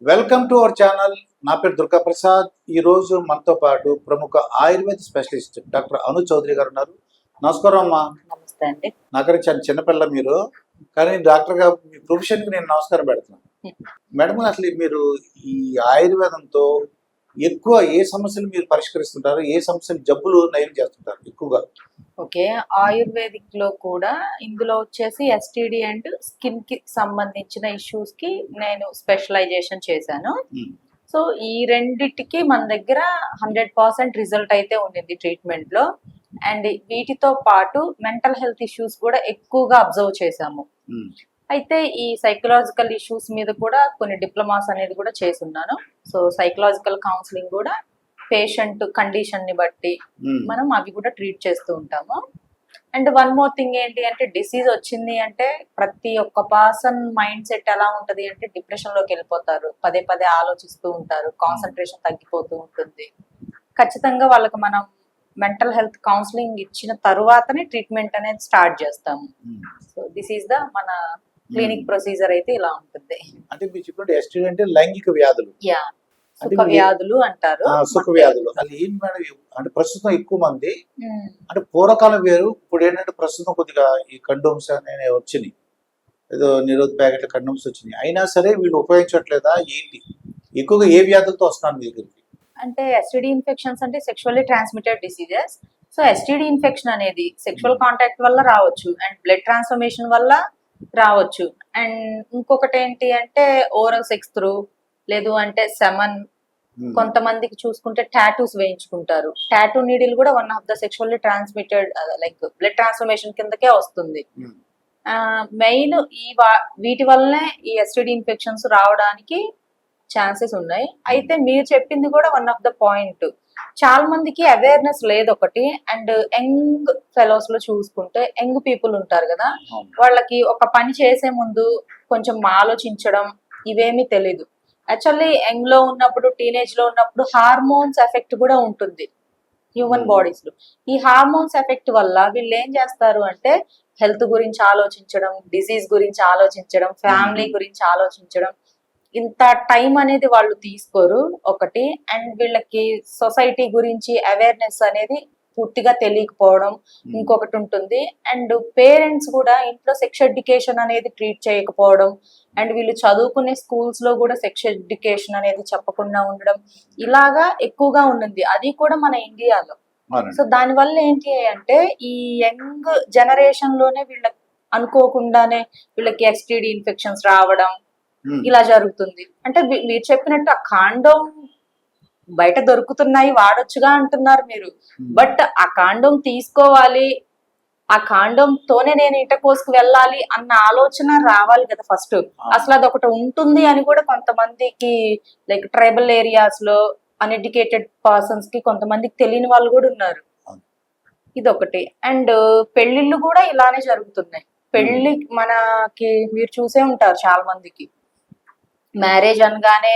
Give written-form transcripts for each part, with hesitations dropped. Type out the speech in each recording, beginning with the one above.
Welcome to our channel. నా పేరు దుర్గా ప్రసాద్. ఈరోజు మనతో పాటు ప్రముఖ ఆయుర్వేద స్పెషలిస్ట్ డాక్టర్ అను చౌదరి గారు ఉన్నారు. నమస్కారం అమ్మా. నమస్తే అండి. నాకన్నా చాలా చిన్నపిల్ల మీరు, కానీ డాక్టర్గా మీ ప్రొఫెషన్కి నేను నమస్కారం పెడుతున్నాను. మేడం, అసలు మీరు ఈ ఆయుర్వేదంతో ఎక్కువ ఏ సమస్యలు మీరు పరిష్కరిస్తుంటారు? ఏ సమస్యలు జబ్బులు నయం చేస్తుంటారు ఎక్కువగా? ఓకే, ఆయుర్వేదిక్ లో కూడా ఇందులో వచ్చేసి ఎస్టిడి అండ్ స్కిన్ కి సంబంధించిన ఇష్యూస్ కి నేను స్పెషలైజేషన్ చేశాను. సో ఈ రెండిటికి మన దగ్గర 100% రిజల్ట్ అయితే ఉండింది ట్రీట్మెంట్ లో. అండ్ వీటితో పాటు మెంటల్ హెల్త్ ఇష్యూస్ కూడా ఎక్కువగా అబ్జర్వ్ చేశాము. అయితే ఈ సైకలాజికల్ ఇష్యూస్ మీద కూడా కొన్ని డిప్లొమాస్ అనేది కూడా చేసున్నాను. సో సైకలాజికల్ కౌన్సిలింగ్ కూడా పేషెంట్ కండిషన్ ని బట్టి మనం అవి కూడా ట్రీట్ చేస్తూ ఉంటాము. అండ్ వన్ మోర్ థింగ్ ఏంటి అంటే, డిసీజ్ వచ్చింది అంటే ప్రతి ఒక్క పర్సన్ మైండ్ సెట్ ఎలా ఉంటది అంటే డిప్రెషన్ లోకి వెళ్ళిపోతారు, పదే పదే ఆలోచిస్తూ ఉంటారు, కాన్సన్ట్రేషన్ తగ్గిపోతూ ఉంటుంది. ఖచ్చితంగా వాళ్ళకి మనం మెంటల్ హెల్త్ కౌన్సిలింగ్ ఇచ్చిన తరువాతనే ట్రీట్మెంట్ అనేది స్టార్ట్ చేస్తాము. సో దిస్ ఈస్ ద మన క్లినిక్ ప్రొసీజర్ అయితే ఇలా ఉంటుంది. అంటే మీరు చెప్పినట్టు ఎస్టీడీ అంటే లైంగిక వ్యాధులు, యా, సుఖ వ్యాధులు అంటారు. సుఖ వ్యాధులు అది ఏంటి మేడం? అంటే ప్రస్తుతం ఎక్కువ మంది, అంటే పూర్వకాలం వేరు, ఇప్పుడు ఏంటంటే ప్రస్తుతం కొద్దిగా ఈ కండోమ్స్ అనేవి వచ్చినాయి, ఏదో నిరోధ ప్యాకెట్ల కండోమ్స్ వచ్చినాయి, అయినా సరే వీళ్ళు ఉపయోగించట్లేదా ఏంటి? ఎక్కువగా ఏ వ్యాధులతో వస్తున్నాను మీ దగ్గరికి? అంటే ఎస్టిడి ఇన్ఫెక్షన్స్ అంటే sexually transmitted diseases. So STD infection అనేది సెక్షువల్ కాంటాక్ట్ వల్ల రావచ్చు, అండ్ బ్లడ్ ట్రాన్స్ఫర్మేషన్ వల్ల రావచ్చు. అండ్ ఇంకొకటి ఏంటి అంటే ఓరల్ సెక్స్ త్రూ, లేదు అంటే సెమన్. కొంతమందికి చూసుకుంటే టాటూస్ వేయించుకుంటారు. టాటూ నీడిల్ కూడా one of the sexually transmitted like blood transformation కిందకే వస్తుంది. మెయిన్ వీటి వల్లనే ఈ ఎస్టిడి ఇన్ఫెక్షన్స్ రావడానికి ఛాన్సెస్ ఉన్నాయి. అయితే మీరు చెప్పింది కూడా వన్ ఆఫ్ ద పాయింట్. చాలా మందికి అవేర్నెస్ లేదు ఒకటి. అండ్ యంగ్ ఫెలోస్ లో చూసుకుంటే యంగ్ పీపుల్ ఉంటారు కదా, వాళ్ళకి ఒక పని చేసే ముందు కొంచెం ఆలోచించడం ఇవేమీ తెలీదు. యాక్చువల్లీ యంగ్ లో ఉన్నప్పుడు, టీనేజ్ లో ఉన్నప్పుడు హార్మోన్స్ ఎఫెక్ట్ కూడా ఉంటుంది హ్యూమన్ బాడీస్ లో. ఈ హార్మోన్స్ ఎఫెక్ట్ వల్ల వీళ్ళు ఏం చేస్తారు అంటే హెల్త్ గురించి ఆలోచించడం, డిసీజ్ గురించి ఆలోచించడం, ఫ్యామిలీ గురించి ఆలోచించడం, ఇంత టైం అనేది వాళ్ళు తీసుకోరు ఒకటి. అండ్ వీళ్ళకి సొసైటీ గురించి అవేర్నెస్ అనేది పూర్తిగా తెలియకపోవడం ఇంకొకటి ఉంటుంది. అండ్ పేరెంట్స్ కూడా ఇంట్లో సెక్స్ ఎడ్యుకేషన్ అనేది ట్రీట్ చేయకపోవడం, అండ్ వీళ్ళు చదువుకునే స్కూల్స్ లో కూడా సెక్స్ ఎడ్యుకేషన్ అనేది చెప్పకుండా ఉండడం, ఇలాగా ఎక్కువగా ఉంటుంది. అది కూడా మన ఇండియాలో. సో దాని వల్ల ఏంటి అంటే ఈ యంగ్ జనరేషన్ లోనే వీళ్ళకి అనుకోకుండానే వీళ్ళకి ఎస్టిడి ఇన్ఫెక్షన్స్ రావడం ఇలా జరుగుతుంది. అంటే మీరు చెప్పినట్టు ఆ కాండోమ్ బయట దొరుకుతున్నాయి, వాడొచ్చుగా అంటున్నారు మీరు. బట్ ఆ కాండోమ్ తీసుకోవాలి, ఆ కాండోమ్ తోనే నేను ఇంటర్కోర్స్ కు వెళ్ళాలి అన్న ఆలోచన రావాలి కదా ఫస్ట్. అసలు అది ఒకటి ఉంటుంది అని కూడా కొంతమందికి, లైక్ ట్రైబల్ ఏరియాస్ లో అన్ఎడ్యుకేటెడ్ పర్సన్స్ కి కొంతమందికి తెలియని వాళ్ళు కూడా ఉన్నారు. ఇదొకటి. అండ్ పెళ్లిళ్ళు కూడా ఇలానే జరుగుతున్నాయి. పెళ్లి మనకి మీరు చూసే ఉంటారు, చాలా మందికి మ్యారేజ్ అనగానే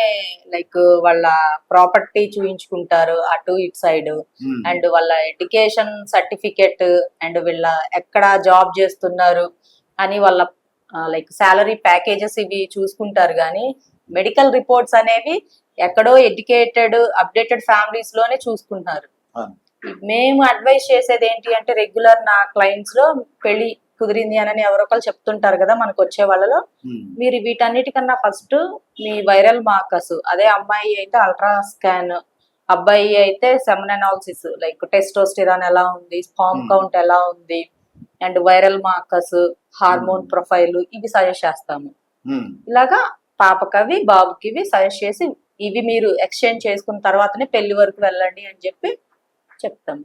లైక్ వాళ్ళ ప్రాపర్టీ చూయించుకుంటారు అటు ఇటు సైడ్, అండ్ వాళ్ళ ఎడ్యుకేషన్ సర్టిఫికెట్, అండ్ వీళ్ళ ఎక్కడ జాబ్ చేస్తున్నారు అని వాళ్ళ లైక్ శాలరీ ప్యాకేజెస్ ఇవి చూసుకుంటారు. కానీ మెడికల్ రిపోర్ట్స్ అనేవి ఎక్కడో ఎడ్యుకేటెడ్ అప్డేటెడ్ ఫ్యామిలీస్ లోనే చూసుకుంటున్నారు. మేము అడ్వైస్ చేసేది ఏంటి అంటే, రెగ్యులర్ నా క్లయింట్స్ లో పెళ్లి కుదిరింది అని ఎవరొకరు చెప్తుంటారు కదా మనకు వచ్చే వాళ్ళలో, మీరు వీటన్నిటికన్నా ఫస్ట్ మీ వైరల్ మార్కర్స్, అదే అమ్మాయి అయితే అల్ట్రా స్కాన్, అబ్బాయి అయితే సెమన్ అనాలిసిస్ లైక్ టెస్టోస్టిరాన్ ఎలా ఉంది, స్పామ్ కౌంట్ ఎలా ఉంది, and viral markers, hormone profile, ఇవి సజెస్ట్ చేస్తాము. ఇలాగా పాపకవి బాబుకివి సజెస్ట్ చేసి ఇవి మీరు ఎక్స్చేంజ్ చేసుకున్న తర్వాతనే పెళ్లి వరకు వెళ్ళండి అని చెప్పి చెప్తాము.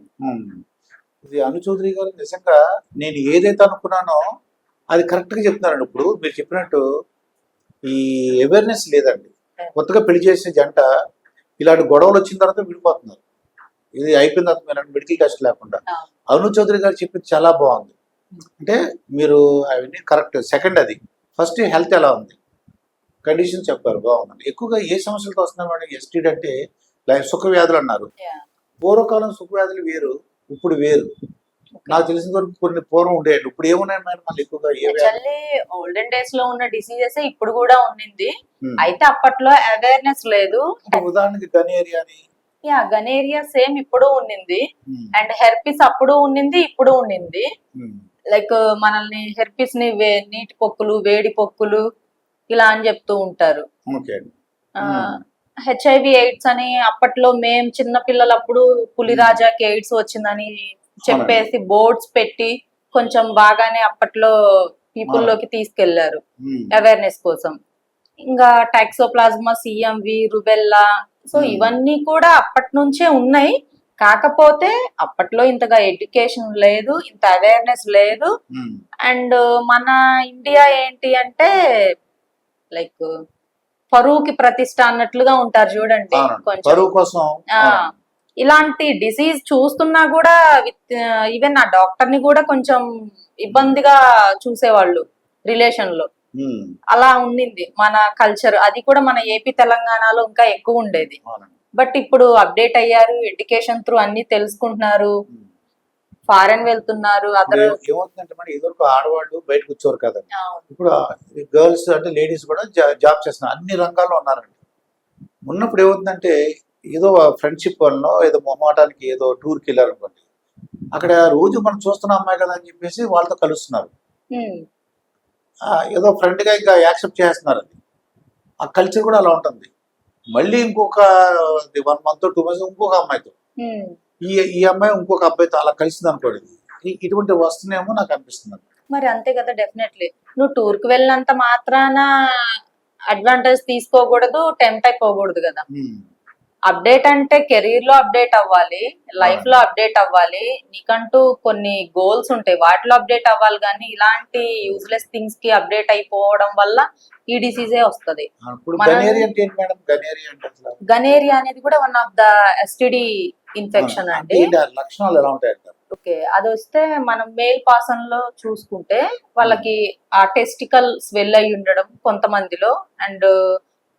ఇది అను చౌదరి గారు, నిజంగా నేను ఏదైతే అనుకున్నానో అది కరెక్ట్ గా చెప్తున్నారండి. ఇప్పుడు మీరు చెప్పినట్టు ఈ అవేర్నెస్ లేదండి. కొత్తగా పెళ్లి చేసిన జంట ఇలాంటి గొడవలు వచ్చిన తర్వాత విడిపోతున్నారు. ఇది అయిపోయిన తర్వాత మీరు మెడికల్ టెస్ట్ లేకుండా. అను చౌదరి గారు చెప్పింది చాలా బాగుంది. అంటే మీరు అవన్నీ కరెక్ట్. సెకండ్, అది ఫస్ట్ హెల్త్ ఎలా ఉంది, కండిషన్ చెప్పారు, బాగుంది. ఎక్కువగా ఏ సమస్యలతో వస్తున్నారు మేడం? ఎస్టీడీ అంటే సుఖ వ్యాధులు అన్నారు. పూర్వకాలం సుఖ వ్యాధులు వేరు, ఇప్పుడు వేరు. నాకు తెలిసిన వరకు కొన్ని పూర్వం ఉండేయండి. ఇప్పుడు ఏమున్నాయి మేడం మళ్ళీ ఎక్కువగా యాక్చువల్లీ ఓల్డెన్ డేస్ లో ఉన్న డిసీజెస్ ఇప్పుడు కూడా ఉండింది. ఉమ్. అయితే అప్పట్లో అవేర్నెస్ లేదు. అంటే ఉదాహరణకి గనేరియా అని యా గనేరియా సేమ్ ఇప్పుడు ఉండింది. ఉమ్, అండ్ హెర్పిస్ అప్పుడు ఉండింది, ఇప్పుడు ఉండింది. ఉమ్, లైక్ మనల్ని హెర్పిస్ ని నీటి పొక్కులు, వేడి పొక్కులు ఇలా అని చెప్తూ ఉంటారు. ఓకే అండి. హెచ్ఐవి ఎయిడ్స్ అని అప్పట్లో మేం చిన్న పిల్లలప్పుడు పులిరాజాకి ఎయిడ్స్ వచ్చిందని చెప్పేసి బోర్డ్స్ పెట్టి కొంచెం బాగానే అప్పట్లో పీపుల్ లోకి తీసుకెళ్లారు ఉమ్, అవేర్నెస్ కోసం. ఇంకా టాక్సోప్లాజ్మా, సిఎంవి, రుబెల్లా, సో ఇవన్నీ కూడా అప్పటి నుంచే ఉన్నాయి. కాకపోతే అప్పట్లో ఇంతగా ఎడ్యుకేషన్ లేదు, ఇంత అవేర్నెస్ లేదు. ఉమ్, అండ్ మన ఇండియా ఏంటి అంటే లైక్ పరువుకి ప్రతిష్ట అన్నట్లుగా ఉంటారు చూడండి. అవునండి. కొంచెం బరువు కోసం ఆ ఇలాంటి డిసీజ్ చూస్తున్నా కూడా విత్ ఈవెన్ ఆ డాక్టర్ ని కూడా కొంచెం ఇబ్బందిగా చూసేవాళ్ళు రిలేషన్ లో. ఉమ్, అలా ఉండింది మన కల్చర్. అది కూడా మన ఏపీ తెలంగాణలో ఇంకా ఎక్కువ ఉండేది. అవునండి. బట్ ఇప్పుడు అప్డేట్ అయ్యారు, ఎడ్యుకేషన్ త్రూ అన్ని తెలుసుకుంటున్నారు, ఉమ్. ఫారెన్ వెళ్తున్నారు. అదర్ ఏమవుతుందంటే మరి ఇదివరకు ఆడవాళ్ళు బయటకు వచ్చేవారు కదండి. ఇప్పుడు గర్ల్స్ అంటే లేడీస్ కూడా జాబ్ చేస్తున్నారు, అన్ని రంగాల్లో ఉన్నారండి. ఉన్నప్పుడు ఏమవుతుందంటే ఏదో ఫ్రెండ్షిప్ వల్ల ఏదో మొహమాటానికి ఏదో టూర్కి వెళ్ళారు అనుకోండి, అక్కడ రోజు మనం చూస్తున్న అమ్మాయి కదా అని చెప్పేసి వాళ్ళతో కలుస్తున్నారు. ఏదో ఫ్రెండ్గా ఇంకా యాక్సెప్ట్ చేస్తున్నారు. అది ఆ కల్చర్ కూడా అలా ఉంటుంది. మళ్ళీ ఇంకొక 1 month 2 months ఇంకొక అమ్మాయితో, ఈ అమ్మాయి ఇంకొక అబ్బాయితో అలా కలిసింది అనుకోండి. ఇటువంటి వస్తున్నాయేమో నాకు అనిపిస్తుంది. మరి అంతే కదా, డెఫినెట్లీ. నువ్వు టూర్ కి వెళ్ళినంత మాత్రాన అడ్వాంటేజ్ తీసుకోకూడదు, టెంప్ట్ అయిపోకూడదు కదా. అప్డేట్ అంటే కెరీర్ లో అప్డేట్ అవ్వాలి, లైఫ్ లో అప్డేట్ అవ్వాలి, నీకంటూ కొన్ని గోల్స్ ఉంటాయి, వాటిలో అప్డేట్ అవ్వాలి. కానీ ఇలాంటి యూజ్లెస్ థింగ్స్ కి అప్డేట్ అయిపోవడం వల్ల ఈ డిసీజే వస్తుంది. గనేరియా అనేది కూడా one of the STD infection అండి. లక్షణాలు ఎలా ఉంటాయి? ఓకే, అది వస్తే మనం మేల్ పాసన్ లో చూసుకుంటే వాళ్ళకి ఆ టెస్టికల్ స్వెల్ అయి ఉండడం కొంతమందిలో, అండ్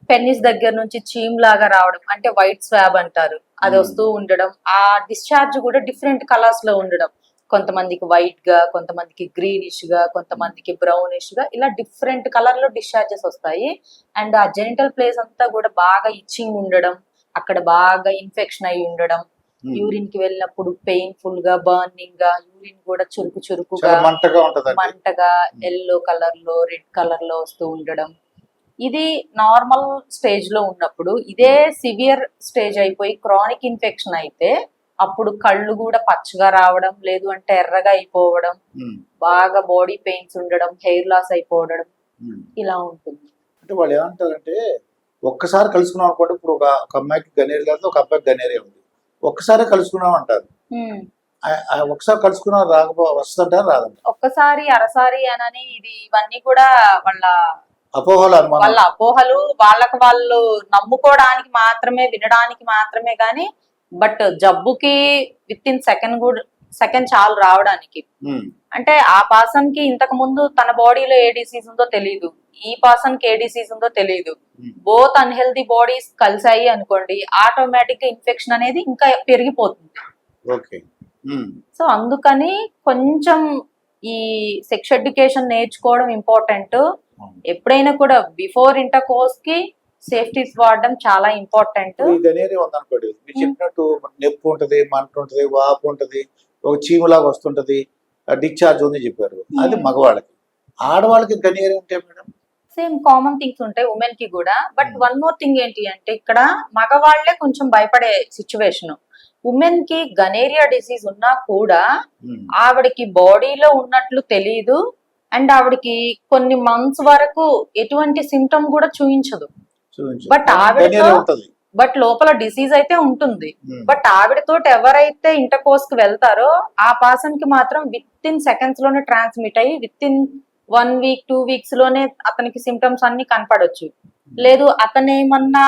పెన్నిస్ దగ్గర నుంచి చీమ్ లాగా రావడం అంటే వైట్ స్వాబ్ అంటారు, అది వస్తూ ఉండడం. ఆ డిశ్చార్జ్ కూడా డిఫరెంట్ కలర్స్ లో ఉండడం, కొంతమందికి వైట్ గా, కొంతమందికి గ్రీనిష్ గా, కొంతమందికి బ్రౌనిష్ గా, ఇలా డిఫరెంట్ కలర్ లో డిశ్చార్జెస్ వస్తాయి. అండ్ ఆ జెనిటల్ ప్లేస్ అంతా కూడా బాగా ఇచ్చింగ్ ఉండడం, అక్కడ బాగా ఇన్ఫెక్షన్ అయి ఉండడం, యూరిన్ కి వెళ్ళినప్పుడు పెయిన్ఫుల్ గా, బర్నింగ్ గా, యూరిన్ కూడా చురుకు చురుకుగా, మంటగా, ఎల్లో కలర్ లో, రెడ్ కలర్ లో వస్తూ ఉండడం. ఇది నార్మల్ స్టేజ్ లో ఉన్నప్పుడు. ఇదే సివియర్ స్టేజ్ అయిపోయి క్రానిక్ ఇన్ఫెక్షన్ అయితే అప్పుడు కళ్ళు కూడా పచ్చగా రావడం, లేదు అంటే ఎర్రగా అయిపోవడం, బాగా బాడీ పెయిన్స్ ఉండడం, హెయిర్ లాస్ అయిపోవడం, ఇలా ఉంటుంది. అంటే వాళ్ళు ఏమంటారంటే ఒక్కసారి కలుసుకున్నాం అనుకోండి, ఇప్పుడు ఒక అమ్మాయికి గనేరియా లేదు, ఒక అబ్బాయికి గనేరియా ఉంది, ఒక్కసారి కలుసుకున్నాం అంటారు. ఒకసారి కలుసుకున్నా వస్తుంటారు, రాదంట. ఒక్కసారి అరసారి అనని ఇవన్నీ కూడా వాళ్ళ అపోహలు, వాళ్ళ అపోహలు, వాళ్ళకి వాళ్ళు నమ్ముకోవడానికి మాత్రమే, వినడానికి మాత్రమే. కానీ బట్ జబ్బుకి విత్ ఇన్ సెకండ్ చాలు రావడానికి. అంటే ఆ పర్సన్ కి ఇంతకు ముందు తన బాడీలో ఏ డిసీజ్ ఉందో తెలియదు, ఈ పర్సన్ కి ఏ డిసీజ్ ఉందో తెలియదు. బోత్ అన్హెల్దీ బాడీస్ కలిసాయి అనుకోండి, ఆటోమేటిక్ గా ఇన్ఫెక్షన్ అనేది ఇంకా పెరిగిపోతుంది. సో అందుకని కొంచెం ఈ సెక్స్ ఎడ్యుకేషన్ నేర్చుకోవడం ఇంపార్టెంట్. ఎప్పుడైనా కూడా బిఫోర్ ఇంటర్ కోర్స్ కి సేఫ్టీస్ వాడడం చాలా ఇంపార్టెంట్. చెప్పినట్టు నొప్పి ఉంటది, మంట ఉంటది, వాపు ఉంటది, ఒక చీములాగా వస్తుంటది, డిశ్చార్జ్ ఉంది చెప్పారు. అది మగవాళ్ళకి. ఆడవాళ్ళకి గనేరియా ఉంటే మేడం సేమ్ కామన్ థింగ్స్ ఉంటాయి ఉమెన్ కి కూడా. బట్ వన్ మోర్ థింగ్ ఏంటి అంటే ఇక్కడ మగవాళ్లే కొంచెం భయపడే సిచ్యువేషన్. ఉమెన్ కి గనేరియా డిసీజ్ ఉన్నా కూడా ఆవిడకి బాడీలో ఉన్నట్లు తెలీదు, అండ్ ఆవిడకి కొన్ని మంత్స్ వరకు ఎటువంటి సిమ్టమ్ కూడా చూపించదు. బట్ ఆవిడతో బట్ లోపల డిసీజ్ అయితే ఉంటుంది. బట్ ఆవిడతో ఎవరైతే ఇంటర్ కోర్స్ కి వెళ్తారో ఆ పర్సన్ కి మాత్రం విత్ ఇన్ సెకండ్స్ లోనే ట్రాన్స్మిట్ అయ్యి విత్ ఇన్ 1 week 2 weeks లోనే అతనికి సిమ్టమ్స్ అన్ని కనపడొచ్చు. లేదు అతను ఏమన్నా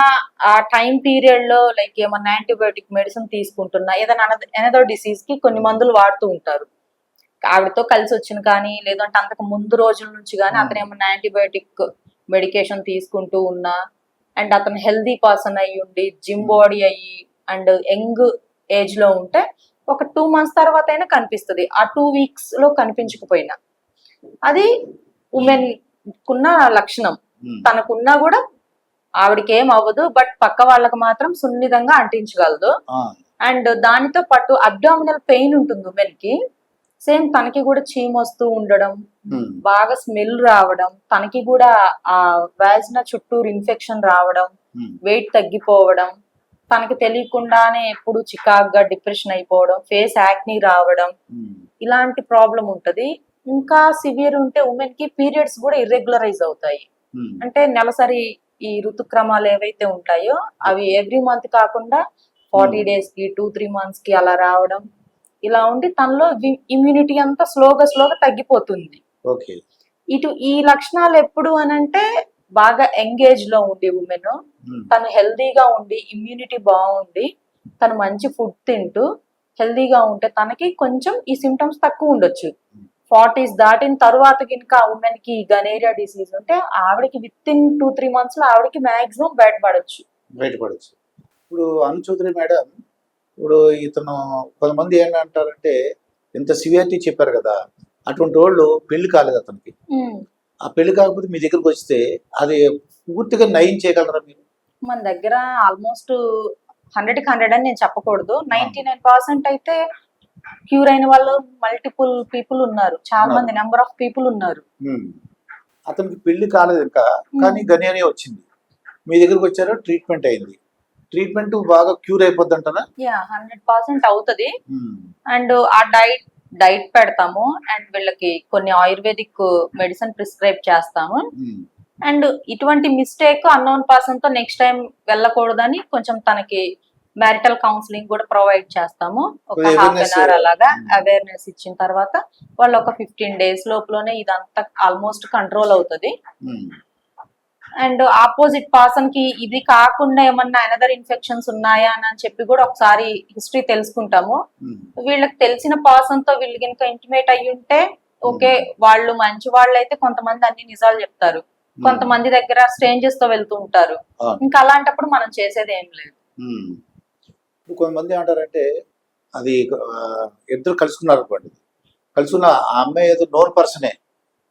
ఆ టైం పీరియడ్ లో లైక్ ఏమన్నా యాంటీబయోటిక్ మెడిసిన్ తీసుకుంటున్నా, ఏదైనా ఎనదర్ డిసీజ్ కి కొన్ని మందులు వాడుతూ ఉంటారు, ఆవిడతో కలిసి వచ్చిన కానీ లేదంటే అంతకు ముందు రోజుల నుంచి కానీ అతను ఏమన్నా యాంటీబయోటిక్ మెడికేషన్ తీసుకుంటూ ఉన్నా, అండ్ అతను హెల్దీ పర్సన్ అయ్యి ఉండి జిమ్ బాడీ అయ్యి అండ్ యంగ్ ఏజ్ లో ఉంటే ఒక 2 months తర్వాత అయినా కనిపిస్తుంది. ఆ 2 weeks లో కనిపించకపోయినా అది ఉమెన్ కున్న లక్షణం. తనకున్నా కూడా ఆవిడకి ఏం అవ్వదు, బట్ పక్క వాళ్ళకి మాత్రం సున్నితంగా అంటించగలదు. అండ్ దానితో పాటు అబ్డామినల్ పెయిన్ ఉంటుంది ఉమెన్ కి. సేమ్ తనకి కూడా చీమ్ వస్తూ ఉండడం, బాగా స్మెల్ రావడం, తనకి కూడా ఆ వాజినా చుట్టూరు ఇన్ఫెక్షన్ రావడం, వెయిట్ తగ్గిపోవడం, తనకి తెలియకుండానే ఎప్పుడు చికాగ్గా డిప్రెషన్ అయిపోవడం, ఫేస్ యాక్నీ రావడం, ఇలాంటి ప్రాబ్లం ఉంటది. ఇంకా సివియర్ ఉంటే ఉమెన్ కి పీరియడ్స్ కూడా ఇర్రెగ్యులరైజ్ అవుతాయి. అంటే నెలసరి ఈ ఋతుక్రమాలు ఏవైతే ఉంటాయో అవి ఎవ్రీ మంత్ కాకుండా 40 days కి 2-3 months కి అలా రావడం, ఇలా ఉండి తనలో ఇమ్యూనిటీ అంతా స్లోగా తగ్గిపోతుంది. ఇటు ఈ లక్షణాలు ఎప్పుడు అనంటే బాగా ఎంగేజ్ లో ఉండి ఉమెన్, తను హెల్దీగా ఉండి ఇమ్యూనిటీ బాగుండి తను మంచి ఫుడ్ తింటూ హెల్దీగా ఉంటే తనకి కొంచెం ఈ సిమ్టమ్స్ తక్కువ ఉండొచ్చు. 40s దాటిన తర్వాత కనుక ఉమెన్ కి గనేరియా డిసీజ్ ఉంటే ఆవిడకి విత్ ఇన్ 2-3 months లో ఆవిడకి మాక్సిమం బయటపడచ్చు. ఇప్పుడు అను చౌదరి మేడం, ఇప్పుడు ఇతను కొంతమంది ఏంటంటారంటే ఇంత సివియారిటీ చెప్పారు కదా, అటువంటి వాళ్ళు పెళ్లి కాలేదు అతనికి. ఆ పెళ్లి కాకపోతే మీ దగ్గరకు వస్తే అది పూర్తిగా నయం చేయగలరా మీరు? మన దగ్గర ఆల్మోస్ట్ 100కి 100 అని నేను చెప్పకూడదు, 99% అయితే క్యూర్ అయిన వాళ్ళు మల్టిపుల్ పీపుల్ ఉన్నారు. చాలా మంది నెంబర్ ఆఫ్ పీపుల్ ఉన్నారు. అతనికి పెళ్లి కాలేదు ఇంకా, కానీ గనేరియా వచ్చింది, మీ దగ్గరకు వచ్చారో ట్రీట్మెంట్ అయింది, ట్రీట్మెంట్ బాగా క్యూర్ అయిపోద్ది అంటారా? 100% అవుతుంది. అండ్ ఆ డైట్ పెడతాము, అండ్ వీళ్ళకి కొన్ని ఆయుర్వేదిక్ మెడిసిన్ ప్రిస్క్రైబ్ చేస్తాము. అండ్ ఇటువంటి మిస్టేక్ అన్నోన్ పర్సన్ తో నెక్స్ట్ టైం వెళ్ళకూడదని కొంచెం తనకి మ్యారిటల్ కౌన్సిలింగ్ కూడా ప్రొవైడ్ చేస్తాము. ఒక ½ an hour అలాగా అవేర్నెస్ ఇచ్చిన తర్వాత వాళ్ళు ఒక 15 days లోపలనే ఇదంతా ఆల్మోస్ట్ కంట్రోల్ అవుతుంది. అండ్ ఆపోజిట్ పర్సన్ కి ఇది కాకుండా ఏమన్నా అనదర్ ఇన్ఫెక్షన్స్ ఉన్నాయా అని చెప్పి కూడా ఒకసారి హిస్టరీ తెలుసుకుంటాము. వీళ్ళకి తెలిసిన పర్సన్ తో వీళ్ళు కనుక ఇంటిమేట్ అయ్యి ఉంటే ఓకే, వాళ్ళు మంచి వాళ్ళు అయితే కొంతమంది అన్ని నిజాలు చెప్తారు, కొంతమంది దగ్గర స్ట్రేంజర్స్ తో వెళ్తూ ఉంటారు. ఇంకా అలాంటప్పుడు మనం చేసేది ఏం లేదు. కొంతమంది ఏమంటారంటే అది ఇద్దరు కలుసుకున్నారు అనుకోండి, కలుసుకున్న ఆ అమ్మాయి ఏదో నోన్ పర్సనే,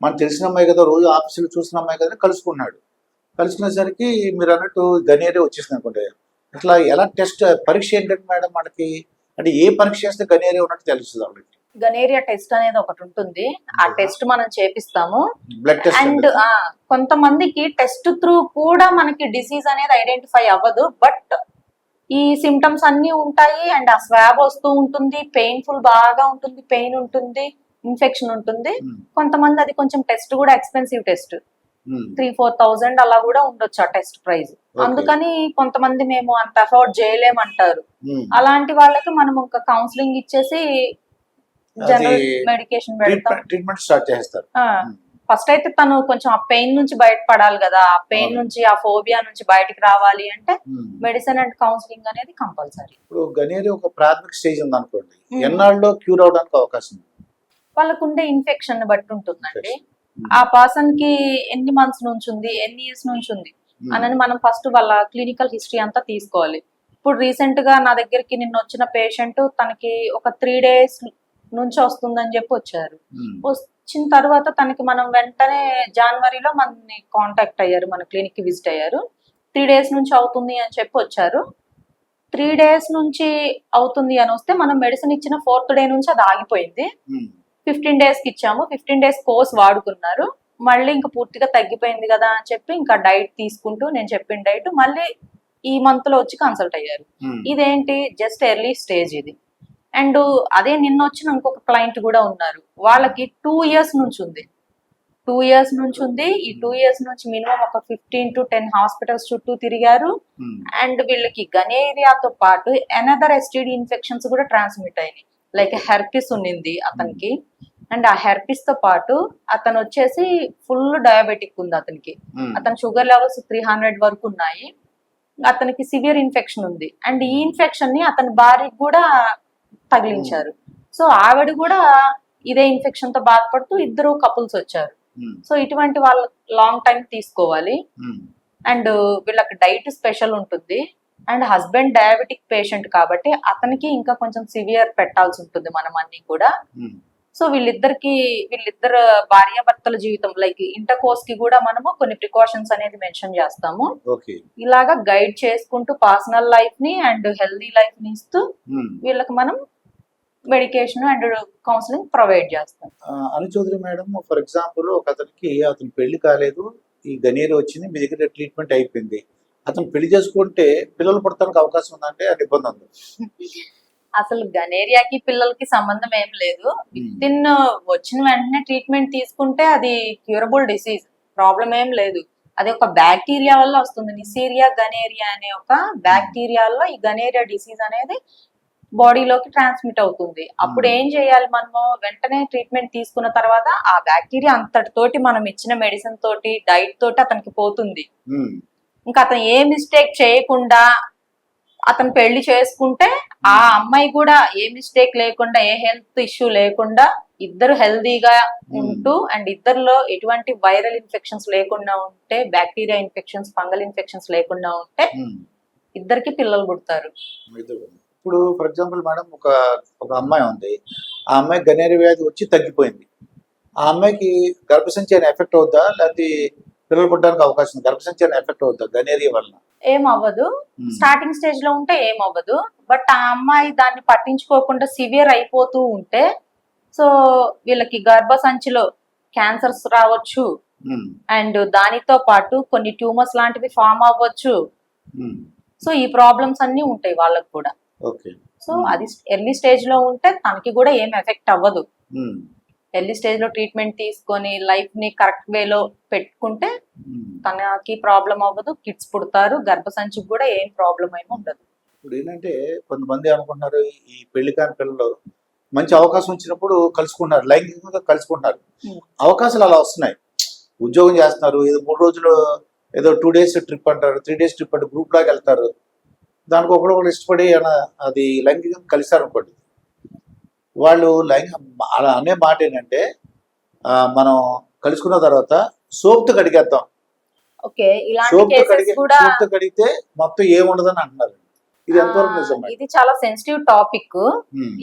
మనకు తెలిసిన అమ్మాయి కదా, రోజు ఆఫీసులో చూసిన అమ్మాయి కదా, కలుసుకున్నాడు. కలుసుకునేసరికి మీరు అన్నట్టు గనేరియా వచ్చేసింది అనుకోండి, అట్లా ఎలా టెస్ట్ పరీక్ష ఏంటంటే మేడం మనకి, అంటే ఏ పరీక్ష చేస్తే గనేరియా ఉన్నట్టు తెలుస్తుంది ఆవిడకి? గనేరియా టెస్ట్ అనేది ఒకటి ఉంటుంది, ఆ టెస్ట్ మనం చేపిస్తాము. Blood test. అండ్ కొంతమందికి టెస్ట్ త్రూ కూడా మనకి డిసీజ్ అనేది ఐడెంటిఫై అవ్వదు, బట్ ఈ సిమ్టమ్స్ అన్ని ఉంటాయి. అండ్ ఆ స్వాబ్ వస్తూ ఉంటుంది, పెయిన్ఫుల్ బాగా ఉంటుంది, పెయిన్ ఉంటుంది, ఇన్ఫెక్షన్ ఉంటుంది. కొంతమంది అది కొంచెం టెస్ట్ కూడా ఎక్స్పెన్సివ్ టెస్ట్, 3-4 thousand అలా కూడా ఉండొచ్చు ఆ టెస్ట్ ప్రైస్. అందుకని కొంతమంది మేము అంత అఫోర్డ్ చేయలేమంటారు. అలాంటి వాళ్ళకి మనం ఒక కౌన్సిలింగ్ ఇచ్చేసి జనరల్ మెడికేషన్ పెడతాం, ట్రీట్మెంట్ స్టార్ట్ చేస్తారు. ఫస్ట్ అయితే తను కొంచెం ఆ పెయిన్ నుంచి బయటపడాలి కదా, ఆ పెయిన్ నుంచి ఆ ఫోబియా నుంచి బయటకు రావాలి అంటే మెడిసిన్ అండ్ కౌన్సిలింగ్ అనేది కంపల్సరీ. ఇప్పుడు గనేరియా ఒక ప్రాథమిక స్టేజ్ ఉంది అనుకోండి, ఎన్నాళ్ళలో క్యూర్ అవడానికి అవకాశం ఉంది? వాళ్ళకు ఉండే ఇన్ఫెక్షన్ బట్టి ఉంటుందండి. ఆ పర్సన్ కి ఎన్ని మంత్స్ నుంచి ఉంది, ఎన్ని ఇయర్స్ నుంచి ఉంది అని మనం ఫస్ట్ వాళ్ళ క్లినికల్ హిస్టరీ అంతా తీసుకోవాలి. ఇప్పుడు రీసెంట్ గా నా దగ్గరికి నిన్న వచ్చిన పేషెంట్, తనకి ఒక 3 days నుంచి వస్తుందని చెప్పి వచ్చారు. వచ్చిన తర్వాత తనకి మనం వెంటనే జనవరిలో మనని కాంటాక్ట్ అయ్యారు, మన క్లినిక్ కి విజిట్ అయ్యారు. 3 days నుంచి అవుతుంది అని చెప్పి వచ్చారు. 3 days నుంచి అవుతుంది అని వస్తే మనం మెడిసిన్ ఇచ్చిన 4th day నుంచి అది ఆగిపోయింది. 15 days కి ఇచ్చాము, 15 days కోర్స్ వాడుకున్నారు. మళ్ళీ ఇంకా పూర్తిగా తగ్గిపోయింది కదా అని చెప్పి ఇంకా డైట్ తీసుకుంటూ నేను చెప్పిన డైట్ మళ్ళీ ఈ మంత్ లో వచ్చి కన్సల్ట్ అయ్యారు. ఇదేంటి జస్ట్ ఎర్లీ స్టేజ్ ఇది. అండ్ అదే నిన్న వచ్చిన ఇంకొక క్లయింట్ కూడా ఉన్నారు, వాళ్ళకి 2 years నుంచి ఉంది. 2 years నుంచి ఉంది. ఈ 2 years నుంచి మినిమం ఒక 15 to 10 హాస్పిటల్స్ చుట్టూ తిరిగారు. అండ్ వీళ్ళకి గనేరియాతో పాటు అనదర్ ఎస్టిడి ఇన్ఫెక్షన్స్ కూడా ట్రాన్స్మిట్ అయినాయి. లైక్ హెర్పిస్ ఉన్నింది అతనికి, అండ్ ఆ హెర్పిస్ తో పాటు అతను వచ్చేసి ఫుల్ డయాబెటిక్ ఉంది అతనికి. అతని షుగర్ లెవెల్స్ 300 వరకు ఉన్నాయి. అతనికి సివియర్ ఇన్ఫెక్షన్ ఉంది. అండ్ ఈ ఇన్ఫెక్షన్ ని అతని భార్యకి కూడా తగిలించారు. సో ఆవిడ కూడా ఇదే ఇన్ఫెక్షన్ తో బాధపడుతూ ఇద్దరు కపుల్స్ వచ్చారు. సో ఇటువంటి వాళ్ళు లాంగ్ టైం తీసుకోవాలి. అండ్ వీళ్ళకి డైట్ స్పెషల్ ఉంటుంది. అండ్ హస్బెండ్ డయాబెటిక్ పేషెంట్ కాబట్టి అతనికి ఇంకా కొంచెం సివియర్ పెట్టాల్సి ఉంటుంది మనం అన్ని కూడా. ఉమ్, సో వీళ్ళిద్దరు భార్యాభర్తల జీవితం లైక్ ఇంటర్ కోర్స్ కి కూడా మనము కొన్ని ప్రికాషన్స్ అనేది మెన్షన్ చేస్తాము. ఓకే. ఇలాగా గైడ్ చేసుకుంటూ పర్సనల్ లైఫ్ ని అండ్ హెల్దీ లైఫ్ ని ఇస్తూ ఉమ్. వీళ్ళకి మనం మెడికేషన్ అండ్ కౌన్సిలింగ్ ప్రొవైడ్ చేస్తాం. అను చౌదరి మేడం, ఫర్ ఎగ్జాంపుల్ ఒక అతను పెళ్లి కాలేదు, ఈ గనేరియా వచ్చింది, మీ దగ్గర ట్రీట్మెంట్ అయిపోయింది, అతను పెళ్లి చేసుకుంటే పిల్లలు పుడతానికి అవకాశం ఉందంటే అది ఇబ్బంది ఉంది. అసలు గనేరియాకి పిల్లలకి సంబంధం ఏం లేదు. విత్ ఇన్ వచ్చిన వెంటనే ట్రీట్మెంట్ తీసుకుంటే అది క్యూరబుల్ డిసీజ్, ప్రాబ్లం ఏం లేదు. అది ఒక బ్యాక్టీరియా వల్ల వస్తుంది. నిసేరియా గనేరియా అనే ఒక బ్యాక్టీరియాలో ఈ గనేరియా డిసీజ్ అనేది బాడీలోకి ట్రాన్స్మిట్ అవుతుంది. అప్పుడు ఏం చేయాలి, మనము వెంటనే ట్రీట్మెంట్ తీసుకున్న తర్వాత ఆ బ్యాక్టీరియా అంతటితోటి మనం ఇచ్చిన మెడిసిన్ తోటి డైట్ తోటి అతనికి పోతుంది. ఉమ్, ఇంకా అతను ఏ మిస్టేక్ చేయకుండా అతను పెళ్లి చేసుకుంటే ఆ అమ్మాయి కూడా ఏ మిస్టేక్ లేకుండా ఏ హెల్త్ ఇష్యూ లేకుండా ఇద్దరు హెల్దీగా ఉంటూ అండ్ ఇద్దరిలో ఎటువంటి వైరల్ ఇన్ఫెక్షన్స్ లేకుండా ఉంటే, బ్యాక్టీరియా ఇన్ఫెక్షన్స్, ఫంగల్ ఇన్ఫెక్షన్స్ లేకుండా ఉంటే ఉమ్. ఇద్దరికి పిల్లలు పుడతారు. ఇప్పుడు ఫర్ ఎగ్జాంపుల్ మేడం, ఒక అమ్మాయి ఉంది, ఆ అమ్మాయి గనేరియా వ్యాధి వచ్చి తగ్గిపోయింది, ఆ అమ్మాయికి గర్భసంచి అని ఎఫెక్ట్ అవుద్దా, లేకపోతే పిల్లలు పుట్టడానికి అవకాశం ఉంది, గర్భసంచి అని ఎఫెక్ట్ అవుద్దా గనేరియా వలన? ఏం అవ్వదు. స్టార్టింగ్ స్టేజ్ లో ఉంటే ఏం అవ్వదు. బట్ ఆ అమ్మాయి దాన్ని పట్టించుకోకుండా సివియర్ అయిపోతూ ఉంటే సో వీళ్ళకి గర్భసంచిలో క్యాన్సర్స్ రావచ్చు ఉమ్, అండ్ దానితో పాటు కొన్ని ట్యూమర్స్ లాంటివి ఫామ్ అవ్వచ్చు. ఉమ్. సో ఈ ప్రాబ్లమ్స్ అన్ని ఉంటాయి వాళ్ళకి కూడా. ఓకే. సో అది ఎర్లీ స్టేజ్ లో ఉంటే తనకి కూడా ఏం ఎఫెక్ట్ అవ్వదు. ఉమ్, ఎర్లీ స్టేజ్ లో ట్రీట్మెంట్ తీసుకొని లైఫ్ ని కరెక్ట్ వేలో పెట్టుకుంటే ఉమ్. తనకి ప్రాబ్లం అవ్వదు, కిడ్స్ పుడతారు, గర్భసంచికి కూడా ఏం ప్రాబ్లం ఏమి ఉండదు. ఇప్పుడు ఏంటంటే కొంతమంది అనుకుంటున్నారు, ఈ పెళ్లి కాని పిల్లలు మంచి అవకాశం వచ్చినప్పుడు కలుసుకుంటున్నారు, లైంగికంగా కలుసుకుంటున్నారు, అవకాశాలు అలా వస్తున్నాయి, ఉద్యోగం చేస్తున్నారు, ఏదో 3 రోజులు ఏదో 2 days ట్రిప్ అంటారు, 3 days ట్రిప్ అంటే గ్రూప్ లాగా వెళ్తారు, దానికి ఒకడు ఇష్టపడి అది లైంగికంగా కలిశారు అనుకోండి, వాళ్ళు అలా అనే మాట ఏంటంటే మనం కలుసుకున్న తర్వాత సోప్తో కడిగేద్దాం, ఓకే, ఇలాంటి కేసెస్ కూడా సోప్తో కడిగితే మొత్తం ఏముండదని అంటున్నారు. ఇది ఎంతవరకు నిజం? ఇది చాలా సెన్సిటివ్ టాపిక్.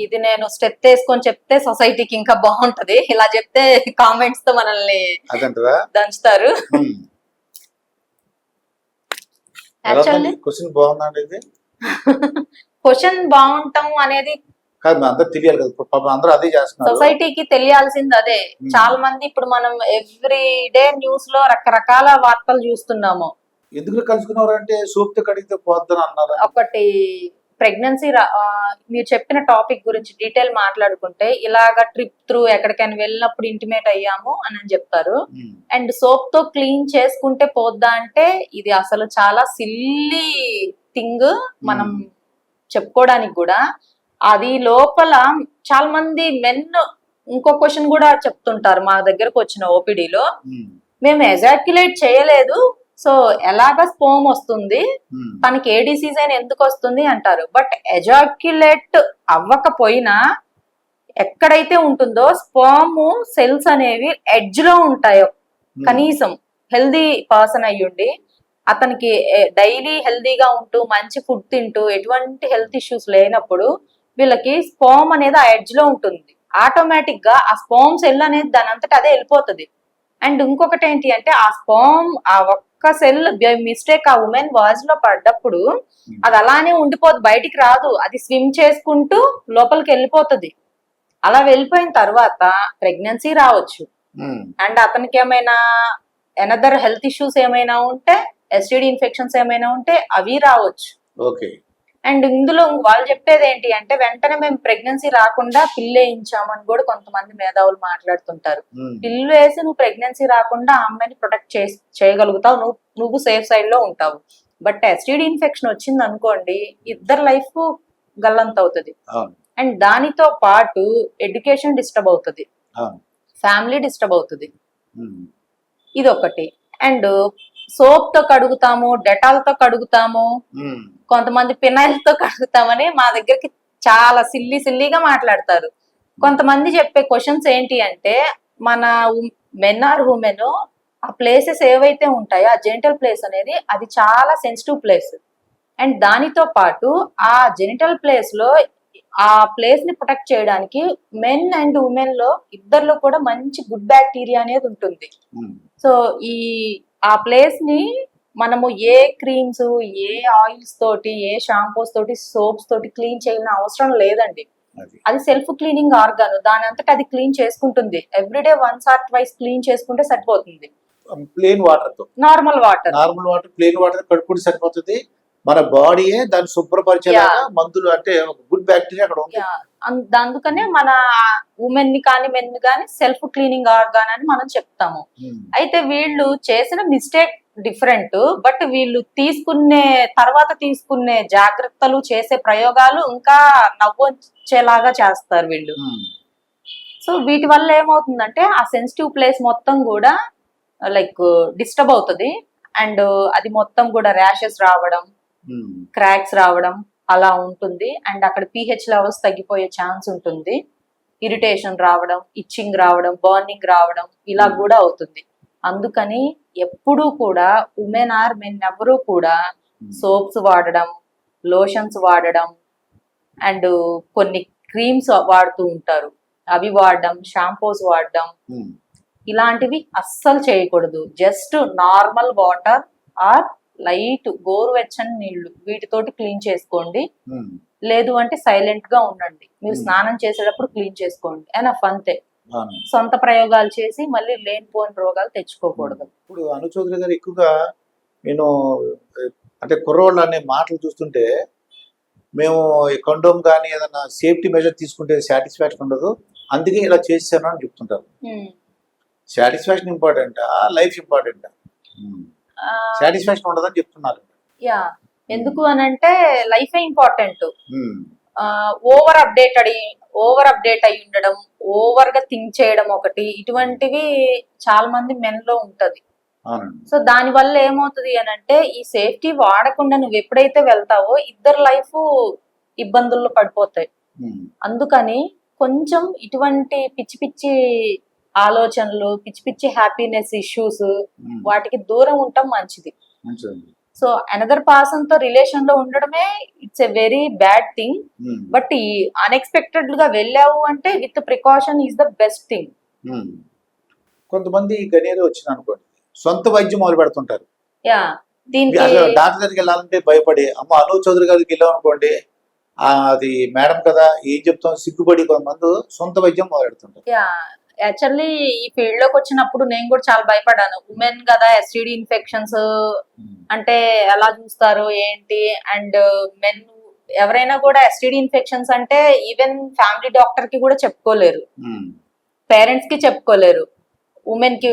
ఇది నేను స్టెప్ వేసుకొని చెప్తే సొసైటీకి ఇంకా బాగుంటది. ఇలా చెప్తే కామెంట్స్ తో మనల్ని అదంటారా దంచుతారు. క్వశ్చన్ బాగుందండి ఇది. క్వశ్చన్ బాగుంటాం అనేది కాదు, అందరూ తెలియాలి కదా, పాపం అందరూ అదే చేస్తున్నారు. సొసైటీకి తెలియాల్సింది అదే. చాలా మంది ఇప్పుడు మనం ఎవ్రీ డే న్యూస్ లో రకరకాల వార్తలు చూస్తున్నాము. ఎందుకు కలుసుకున్నారు అంటే సోప్తో కడిగితే పోద్దని అన్నారు. ఒకటి ప్రెగ్నెన్సీ మీరు చెప్పిన టాపిక్ గురించి డీటెయిల్ మాట్లాడుకుంటే ఇలాగా ట్రిప్ త్రూ ఎక్కడికైనా వెళ్ళినప్పుడు ఇంటిమేట్ అయ్యాము అని చెప్తారు. అండ్ సోప్ తో క్లీన్ చేసుకుంటే పోద్దా అంటే ఇది అసలు చాలా సిల్లీ థింగ్ మనం చెప్పుకోవడానికి కూడా. అది లోపల చాలా మంది మెన్ ఇంకో క్వశ్చన్ కూడా చెప్తుంటారు మా దగ్గరకు వచ్చిన ఓపీడీలో, మేము ఎజాక్యులేట్ చేయలేదు, సో ఎలాగ స్పోమ్ వస్తుంది, తనకి ఏ డిసీజ్ అయినా ఎందుకు వస్తుంది అంటారు. బట్ ఎజాక్యులేట్ అవ్వకపోయినా ఎక్కడైతే ఉంటుందో స్పోమ్ సెల్స్ అనేవి ఎడ్జ్ లో ఉంటాయో, కనీసం హెల్దీ పర్సన్ అయ్యుండి అతనికి డైలీ హెల్దీగా ఉంటూ మంచి ఫుడ్ తింటూ ఎటువంటి హెల్త్ ఇష్యూస్ లేనప్పుడు వీళ్ళకి స్పోమ్ అనేది ఆ ఎడ్జ్ లో ఉంటుంది. ఆటోమేటిక్ గా ఆ స్పోమ్ సెల్ అనేది దాని అంతటా అదే వెళ్ళిపోతుంది. అండ్ ఇంకొకటి ఏంటి అంటే ఆ స్పోమ్ ఆ ఒక్క సెల్ మిస్టేక్ ఆ ఉమెన్ వాజ్ లో పడ్డప్పుడు అది అలానే ఉండిపోదు, బయటికి రాదు, అది స్విమ్ చేసుకుంటూ లోపలికి వెళ్ళిపోతుంది. అలా వెళ్ళిపోయిన తర్వాత ప్రెగ్నెన్సీ రావచ్చు అండ్ అతనికి ఏమైనా ఎనదర్ హెల్త్ ఇష్యూస్ ఏమైనా ఉంటే, ఎస్టిడి ఇన్ఫెక్షన్స్ ఏమైనా ఉంటే అవి రావచ్చు. ఓకే. అండ్ ఇందులో వాళ్ళు చెప్పేది ఏంటి అంటే వెంటనే మేము ప్రెగ్నెన్సీ రాకుండా పిల్లు వేయించామని కూడా కొంతమంది మేధావులు మాట్లాడుతుంటారు. పిల్లు వేసి నువ్వు ప్రెగ్నెన్సీ రాకుండా ఆ అమ్మాయిని ప్రొటెక్ట్ చేయగలుగుతావు, నువ్వు సేఫ్ సైడ్ లో ఉంటావు. బట్ ఎస్టిడి ఇన్ఫెక్షన్ వచ్చింది అనుకోండి, ఇద్దరు లైఫ్ గల్లంత అవుతుంది. అండ్ దానితో పాటు ఎడ్యుకేషన్ డిస్టర్బ్ అవుతుంది, ఫ్యామిలీ డిస్టర్బ్ అవుతుంది. ఇదొకటి. అండ్ సోప్ తో కడుగుతాము, డెటాల్ తో కడుగుతాము, కొంతమంది పినాయిల్ తో కడుగుతామని మా దగ్గరికి చాలా సిల్లీగా మాట్లాడతారు. కొంతమంది చెప్పే క్వశ్చన్స్ ఏంటి అంటే మన మెన్ ఆర్ ఉమెన్ ఆ ప్లేసెస్ ఏవైతే ఉంటాయో ఆ జెంటల్ ప్లేస్ అనేది అది చాలా సెన్సిటివ్ ప్లేస్. అండ్ దానితో పాటు ఆ జెనిటల్ ప్లేస్ లో ఆ ప్లేస్ ని ప్రొటెక్ట్ చేయడానికి మెన్ అండ్ ఉమెన్ లో ఇద్దరిలో కూడా మంచి గుడ్ బ్యాక్టీరియా అనేది ఉంటుంది. ఉమ్, సో ఈ ఆ ప్లేస్ ని మనము ఏ క్రీమ్స్, ఏ ఆయిల్స్ తోటి, ఏ షాంపూస్ తోటి, సోప్స్ తోటి క్లీన్ చేయాల్సిన అవసరం లేదండి. అది అది సెల్ఫ్ క్లీనింగ్ ఆర్గాన్, దాని అంతటా అది క్లీన్ చేసుకుంటుంది. Everyday once or twice clean చేసుకుంటే సరిపోతుంది. ప్లెయిన్ వాటర్ తో, normal water. Normal water, plain water కడుక్కుంటే సరిపోతుంది. మన బాడీయే దాన్ని శుభ్రపరిచేలాగా మందులు, అంటే ఒక గుడ్ బ్యాక్టీరియా అక్కడ ఉంది. అందుకనే మన ఉమెన్ ని కానీ మెన్ ని కానీ సెల్ఫ్ క్లీనింగ్ ఆర్గాన్ అని మనం చెప్తాము. ఉమ్, అయితే వీళ్ళు చేసిన మిస్టేక్ డిఫరెంట్, బట్ వీళ్ళు తర్వాత తీసుకునే జాగ్రత్తలు, చేసే ప్రయోగాలు ఇంకా నవ్వొచ్చేలాగా చేస్తారు వీళ్ళు. ఉమ్, సో వీటి వల్ల ఏమవుతుందంటే ఆ సెన్సిటివ్ ప్లేస్ మొత్తం కూడా లైక్ డిస్టర్బ్ అవుతుంది. అండ్ అది మొత్తం కూడా ర్యాషెస్ రావడం, ఉమ్, క్రాక్స్ రావడం అలా ఉంటుంది. అండ్ అక్కడ pH లెవెల్స్ తగ్గిపోయే ఛాన్స్ ఉంటుంది. ఇరిటేషన్ రావడం, ఇచ్చింగ్ రావడం, బర్నింగ్ రావడం ఇలా కూడా అవుతుంది. అందుకని ఎప్పుడూ కూడా ఉమెన్ ఆర్ మెన్ ఎవరూ కూడా సోప్స్ వాడడం, లోషన్స్ వాడడం, అండ్ కొన్ని క్రీమ్స్ వాడుతూ ఉంటారు, అవి వాడడం, షాంపూస్ వాడడం ఉమ్, ఇలాంటివి అస్సలు చేయకూడదు. Just normal water or light గోరువెచ్చని నీళ్లు వీటితోటి క్లీన్ చేసుకోండి. ఉమ్, లేదు అంటే సైలెంట్ గా ఉండండి. మీరు Hmm. స్నానం చేసేటప్పుడు క్లీన్ చేసుకోండి. ఎనఫ్ అంతే. అవును. సొంత ప్రయోగాలు చేసి మళ్ళీ లేనిపోని రోగాలు తెచ్చుకోకూడదు. ఇప్పుడు అను చౌదరి గారు ఎక్కువగా నేను అంటే కుర్రోళ్ళు అనే మాటలు చూస్తుంటే, మేము కండోమ్ కానీ ఏదైనా సేఫ్టీ మెజర్ తీసుకుంటే సాటిస్ఫాక్షన్ ఉండదు, అందుకే ఇలా చేశాను అని చెప్తుంటారు. సాటిస్ఫాక్షన్ ఇంపార్టెంటా, లైఫ్ ఇంపార్టెంటా? సాటిస్ఫాక్షన్ ఉండదని చెప్తున్నారు. యా, ఎందుకు అనంటే లైఫే ఇంపార్టెంట్. ఉమ్, ఓవర్ అప్డేట్ అయి ఉండడం, ఓవర్ గా థింక్ చేయడం ఒకటి, ఇటువంటివి చాలా మంది మెన్ లో ఉంటది. అవునండి. సో దాని వల్ల ఏమవుతుంది అనంటే ఈ సేఫ్టీ వాడకుండా నువ్వు ఎప్పుడైతే వెళ్తావో ఇద్దరు లైఫ్ ఇబ్బందుల్లో పడిపోతాయి. ఉమ్, అందుకని కొంచెం ఇటువంటి పిచ్చి పిచ్చి ఆలోచనలు, పిచ్చి పిచ్చి హ్యాపీనెస్ ఇష్యూస్ ఉమ్, వాటికి దూరం ఉండటం మంచిది. మంచిదండి. సో అనదర్ పర్సన్ తో రిలేషన్ లో ఉండడమే it's a very bad thing. Um, but ఈ అన్ఎక్స్పెక్టెడ్ గా వెళ్ళావు అంటే with precaution is the best thing. Um. కొంతమంది గనేరు వచ్చింది అనుకోండి, సొంత వైద్యం మొదలు పెడుతుంటారు. యా, దీనికి అసలు డాక్టర్ దగ్గరికి వెళ్ళాలంటే భయపడి, అమ్మ అను చౌదరి గారికి వెళ్ళాం అనుకోండి, అది మేడం కదా ఏం చెప్తాం సిగ్గుపడి కొంతమంది సొంత వైద్యం మొదలు పెడుతుంటారు. యా, యాక్చువల్లీ ఈ ఫీల్డ్ లోకి వచ్చినప్పుడు నేను కూడా చాలా భయపడ్డాను. ఉమెన్ కదా, ఎస్టీడీ ఇన్ఫెక్షన్స్ ఉమ్, అంటే ఎలా చూస్తారు ఏంటి. అండ్ మెన్ ఎవరైనా కూడా ఎస్టీడీ ఇన్ఫెక్షన్స్ అంటే ఈవెన్ ఫ్యామిలీ డాక్టర్ కి కూడా చెప్పుకోలేరు, ఉమ్, పేరెంట్స్ కి చెప్పుకోలేరు. ఉమెన్ కి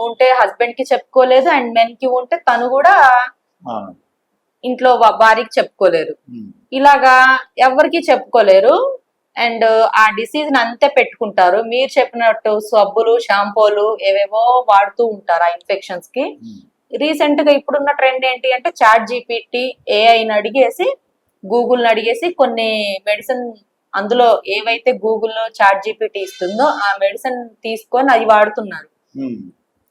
ఉంటే హస్బెండ్ కి చెప్పుకోలేదు, అండ్ మెన్ కి ఉంటే తను కూడా అవును. ఇంట్లో భార్యకి చెప్పుకోలేరు. ఉమ్, ఇలాగా ఎవరికి చెప్పుకోలేరు. అండ్ ఆ డిసీజ్ ని అంతే పెట్టుకుంటారు. మీరు చెప్పినట్టు సబ్బులు, షాంపూలు ఏవేవో వాడుతూ ఉంటారు ఆ ఇన్ఫెక్షన్స్ కి. ఉమ్, రీసెంట్ గా ఇప్పుడున్న ట్రెండ్ ఏంటి అంటే చాట్ జీపీటీ, ఏఐని అడిగేసి, గూగుల్ని అడిగేసి కొన్ని మెడిసిన్, అందులో ఏవైతే గూగుల్లో చాట్ జీపీటీ ఇస్తుందో ఆ మెడిసిన్ తీసుకొని అది వాడుతున్నారు. ఉమ్,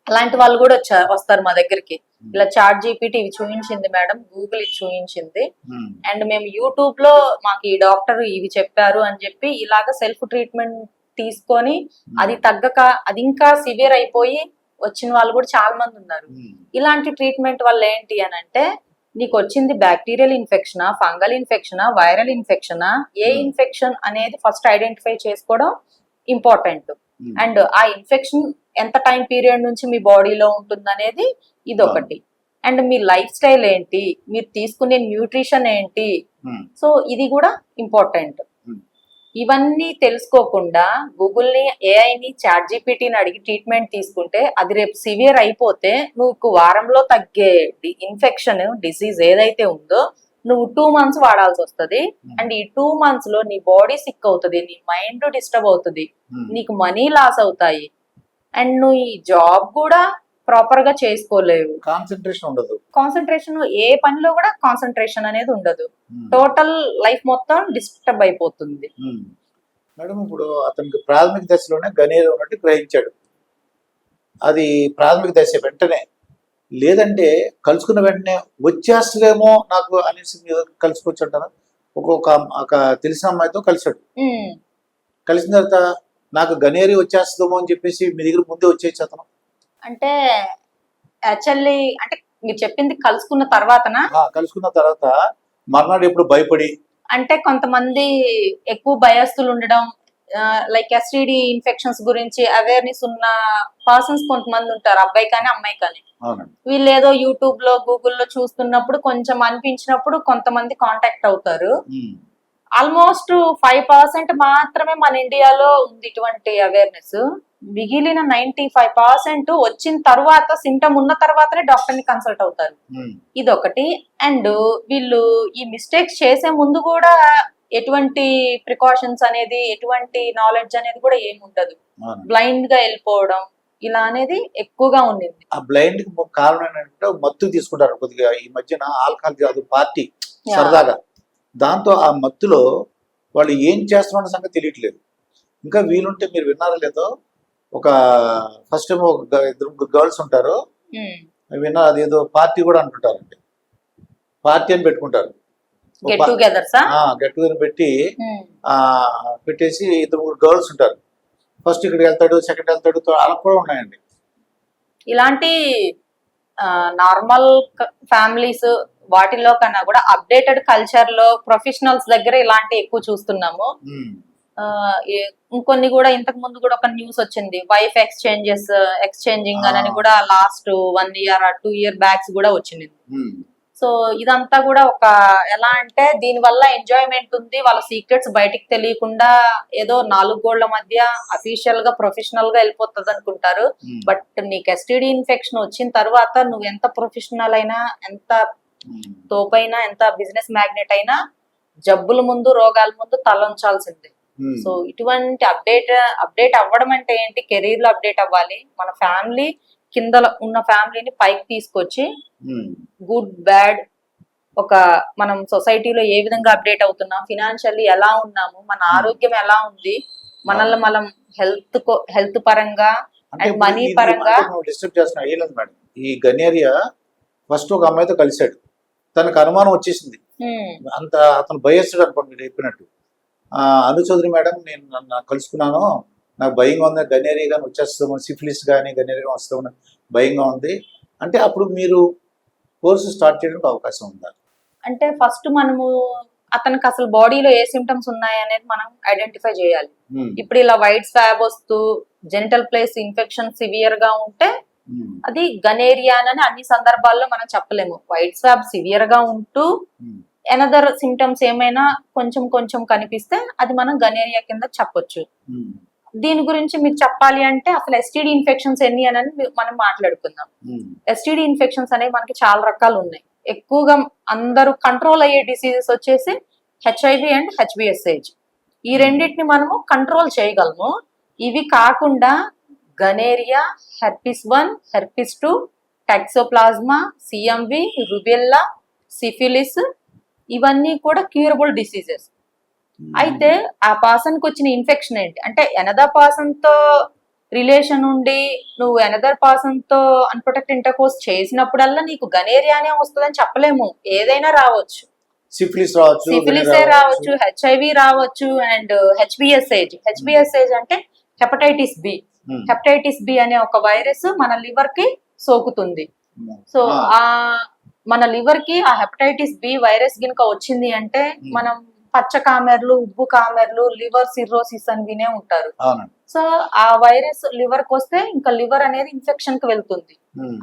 అలాంటి వాళ్ళు కూడా వస్తారు మా దగ్గరికి. ఇలా చాట్ జీపీటీ ఇవి చూపించింది మేడం, గూగుల్ ఇది చూపించింది, ఉమ్, అండ్ మేము యూట్యూబ్ లో మాకు ఈ డాక్టర్ ఇవి చెప్పారు అని చెప్పి ఇలాగ సెల్ఫ్ ట్రీట్మెంట్ తీసుకొని అది తగ్గక అది ఇంకా సివియర్ అయిపోయి వచ్చిన వాళ్ళు కూడా చాలా మంది ఉన్నారు. ఉమ్, ఇలాంటి ట్రీట్మెంట్ వల్ల ఏంటి అని అంటే, నీకు వచ్చింది బ్యాక్టీరియల్ ఇన్ఫెక్షనా, ఫంగల్ ఇన్ఫెక్షనా, వైరల్ ఇన్ఫెక్షనా, ఏ ఇన్ఫెక్షన్ అనేది ఫస్ట్ ఐడెంటిఫై చేసుకోవడం ఇంపార్టెంట్. ఉమ్, అండ్ ఆ ఇన్ఫెక్షన్ ఎంత టైం పీరియడ్ నుంచి మీ బాడీలో ఉంటుంది అనేది ఇదొకటి. అండ్ మీ లైఫ్ స్టైల్ ఏంటి, మీరు తీసుకునే న్యూట్రిషన్ ఏంటి, ఉమ్, సో ఇది కూడా ఇంపార్టెంట్. ఉమ్, ఇవన్నీ తెలుసుకోకుండా గూగుల్ని, ఏఐని, చాట్ జీపీటీని అడిగి ట్రీట్మెంట్ తీసుకుంటే అది రేపు సివియర్ అయిపోతే నువ్వు వారంలో తగ్గే ఇన్ఫెక్షన్ డిసీజ్ ఏదైతే ఉందో నువ్వు 2 months వాడాల్సి వస్తుంది. అండ్ ఈ 2 months లో నీ బాడీ సిక్ అవుతుంది, నీ మైండ్ డిస్టర్బ్ అవుతుంది, ఉమ్, నీకు మనీ లాస్ అవుతాయి, అండ్ నువ్వు ఈ జాబ్ కూడా ప్రాపర్ గా చేసుకోలేవు. కాన్సన్ట్రేషన్ ఉండదు. కాన్సన్ట్రేషన్, ఏ పనిలో కూడా కాన్సన్ట్రేషన్ అనేది ఉండదు. ఉమ్, టోటల్ లైఫ్ మొత్తం డిస్టర్బ్ అయిపోతుంది. ఉమ్. మేడం, ఇప్పుడు అతనికి ప్రాథమిక దశలోనే గనేరు ఉన్నట్టు గ్రహించాడు. అది ప్రాథమిక దశ వెంటనే లేదంటే కలుసుకున్న వెంటనే వచ్చేస్తుందేమో నాకు అనేసి మీరు కలుసుకోవచ్చు అంటారా? ఒక తెలిసిన అమ్మాయితో కలిసాడు, ఉమ్. కలిసిన తర్వాత నాకు గనేరి వచ్చేస్తుందేమో అని చెప్పేసి మీ దగ్గర ముందే వచ్చేయచ్చు అతను. అంటే యాక్చువల్లీ అంటే మీరు చెప్పింది కలుసుకున్న తర్వాతనా? కలుసుకున్న తర్వాత మర్నాడు ఎప్పుడు భయపడి అంటే కొంతమంది ఎక్కువ భయస్తులు ఉండడం, లైక్ ఎస్టిడి ఇన్ఫెక్షన్స్ గురించి అవేర్నెస్ ఉన్న పర్సన్స్ కొంతమంది ఉంటారు, అబ్బాయి కానీ అమ్మాయి కానీ. అవునండి. వీళ్ళు ఏదో యూట్యూబ్ లో గూగుల్లో చూస్తున్నప్పుడు కొంచెం అనిపించినప్పుడు కొంతమంది కాంటాక్ట్ అవుతారు. ఆల్మోస్ట్ 5% మాత్రమే మన ఇండియాలో ఉంది ఇటువంటి అవేర్నెస్. మిగిలిన 95% వచ్చిన తర్వాత సింటమ్ ఉన్న తర్వాతనే డాక్టర్ ని కన్సల్ట్ అవుతారు. ఇదొకటి. అండ్ వీళ్ళు ఈ మిస్టేక్స్ చేసే ముందు కూడా ఎటువంటి ప్రికాషన్స్ అనేది, ఎటువంటి నాలెడ్జ్ అనేది కూడా ఏమి ఉండదు. బ్లైండ్ గా వెళ్ళిపోవడం ఇలా అనేది ఎక్కువగా ఉండింది. ఆ బ్లైండ్ కి కారణం ఏంటంటే మత్తు తీసుకుంటారు కొద్దిగా ఈ మధ్యన. ఆల్కహాల్ కాదు, పార్టీ సరదాగా, దాంతో ఆ మత్తులో వాళ్ళు ఏం చేస్తున్న సంగతి తెలియట్లేదు. ఇంకా వీలుంటే మీరు విన్నారో లేదో, ఒక ఫస్ట్ టైం ఒక ఇద్దరు గర్ల్స్ ఉంటారు, విన్నారు అదేదో పార్టీ కూడా అంటుంటారండి, పార్టీ అని పెట్టుకుంటారు. గెట్ టుగెదర్ పెట్టి పెట్టేసి ఇద్దరు గర్ల్స్ ఉంటారు. ఫస్ట్ ఇక్కడికి వెళ్తాడు, సెకండ్ వెళ్తాడు, అలా కూడా ఉన్నాయండి. ఇలాంటి నార్మల్ ఫ్యామిలీస్ వాటిల్లో కన్నా కూడా అప్డేటెడ్ కల్చర్ లో ప్రొఫెషనల్స్ దగ్గర ఇలాంటి ఎక్కువ చూస్తున్నాము. ఇంకొన్ని కూడా ఇంతకు ముందు కూడా ఒక న్యూస్ వచ్చింది, వైఫ్ ఎక్స్చేంజింగ్ అని కూడా last 1 year or 2 year backs కూడా వచ్చింది. సో ఇదంతా కూడా ఒక ఎలా అంటే దీని వల్ల ఎంజాయ్మెంట్ ఉంది, వాళ్ళ సీక్రెట్స్ బయటికి తెలియకుండా ఏదో 4 గోళ్ల మధ్య అఫీషియల్ గా ప్రొఫెషనల్ గా వెళ్ళిపోతుంది అనుకుంటారు. బట్ నీకు ఎస్టిడి ఇన్ఫెక్షన్ వచ్చిన తర్వాత నువ్వు ఎంత ప్రొఫెషనల్ అయినా, ఎంత తోపైనా, ఎంత బిజినెస్ మ్యాగ్నెట్ అయినా జబ్బుల ముందు, రోగాల ముందు తల ఉంచాల్సిందే. సో ఇటువంటి అప్డేట్ అవ్వడం అంటే ఏంటి, కెరీర్ లో అప్డేట్ అవ్వాలి. మన ఫ్యామిలీ కింద ఉన్న ఫ్యామిలీని పైకి తీసుకొచ్చి గుడ్ బ్యాడ్ ఒక మనం సొసైటీలో ఏ విధంగా అప్డేట్ అవుతున్నాం, ఫినాన్షియల్లీ ఎలా ఉన్నాము, మన ఆరోగ్యం ఎలా ఉంది, మనల్ని మనం హెల్త్ పరంగా అండ్ మనీ పరంగా డిస్టర్బ్ చేస్తున్నా. ఏం లేదు మేడం, ఈ గనేరియా ఫస్ట్ ఒక అమ్మాయితో కలిశాడు, తనకు అనుమానం వచ్చేసింది, అంత అతను భయస్తాడు అనుకోండి మీరు చెప్పినట్టు. అను చౌదరి మేడం నేను నన్ను కలుసుకున్నాను, నాకు భయంగా ఉంది, గనేరియా కానీ వచ్చేస్తాము, సిఫిలిస్ కానీ గనేరియా వస్తామని భయంగా ఉంది అంటే అప్పుడు మీరు కోర్సు స్టార్ట్ చేయడానికి అవకాశం ఉందా? అంటే ఫస్ట్ మనము అతనికి అసలు బాడీలో ఏ సిమ్టమ్స్ ఉన్నాయి అనేది మనం ఐడెంటిఫై చేయాలి. ఇప్పుడు ఇలా వైట్ స్వాబ్ వస్తూ జెనిటల్ ప్లేస్ ఇన్ఫెక్షన్ సివియర్ గా ఉంటే అది గనేరియా అని అన్ని సందర్భాల్లో మనం చెప్పలేము. వైట్ స్వాబ్ సివియర్ గా ఉంటూ ఎనదర్ సిమ్టమ్స్ ఏమైనా కొంచెం కొంచెం కనిపిస్తే అది మనం గనేరియా కింద చెప్పొచ్చు. దీని గురించి మీరు చెప్పాలి అంటే అసలు ఎస్టిడి ఇన్ఫెక్షన్స్ ఎన్ని అని మనం మాట్లాడుకుందాం. ఎస్టిడి ఇన్ఫెక్షన్స్ అనేవి మనకి చాలా రకాలు ఉన్నాయి. ఎక్కువగా అందరూ కంట్రోల్ అయ్యే డిసీజెస్ వచ్చేసి హెచ్ఐవి అండ్ హెచ్బిఎస్ఏజ్. ఈ రెండింటిని మనము కంట్రోల్ చేయగలము. ఇవి కాకుండా gonorrhoea, herpes 1, herpes 2, toxoplasma, CMV, rubella, syphilis ఇవన్నీ కూడా క్యూరబుల్ డిసీజెస్. అయితే ఆ పర్సన్ కి వచ్చిన ఇన్ఫెక్షన్ ఏంటి అంటే ఎనదర్ పర్సన్ తో రిలేషన్ ఉండి నువ్వు ఎనదర్ పర్సన్ తో అన్ప్రొటెక్ట్ ఇంటర్కోర్స్ చేసినప్పుడల్లా నీకు గనేరియానే వస్తుందని చెప్పలేము. ఏదైనా రావచ్చు, సిఫిలిసే రావచ్చు, హెచ్ఐవి రావచ్చు అండ్ హెచ్బిఎస్ఏజ్ అంటే హెపటైటిస్ బి. హెపటైటిస్ బి అనే ఒక వైరస్ మన లివర్ కి సోకుతుంది. సో మన లివర్ కి ఆ హెపటైటిస్ బి వైరస్ గినక వచ్చింది అంటే మనం పచ్చ కామెర్లు, ఉబ్బు కామెర్లు, లివర్ సిర్రోసిస్ అని వినే ఉంటారు. సో ఆ వైరస్ లివర్ కి వస్తే ఇంకా లివర్ అనేది ఇన్ఫెక్షన్ కి వెళ్తుంది.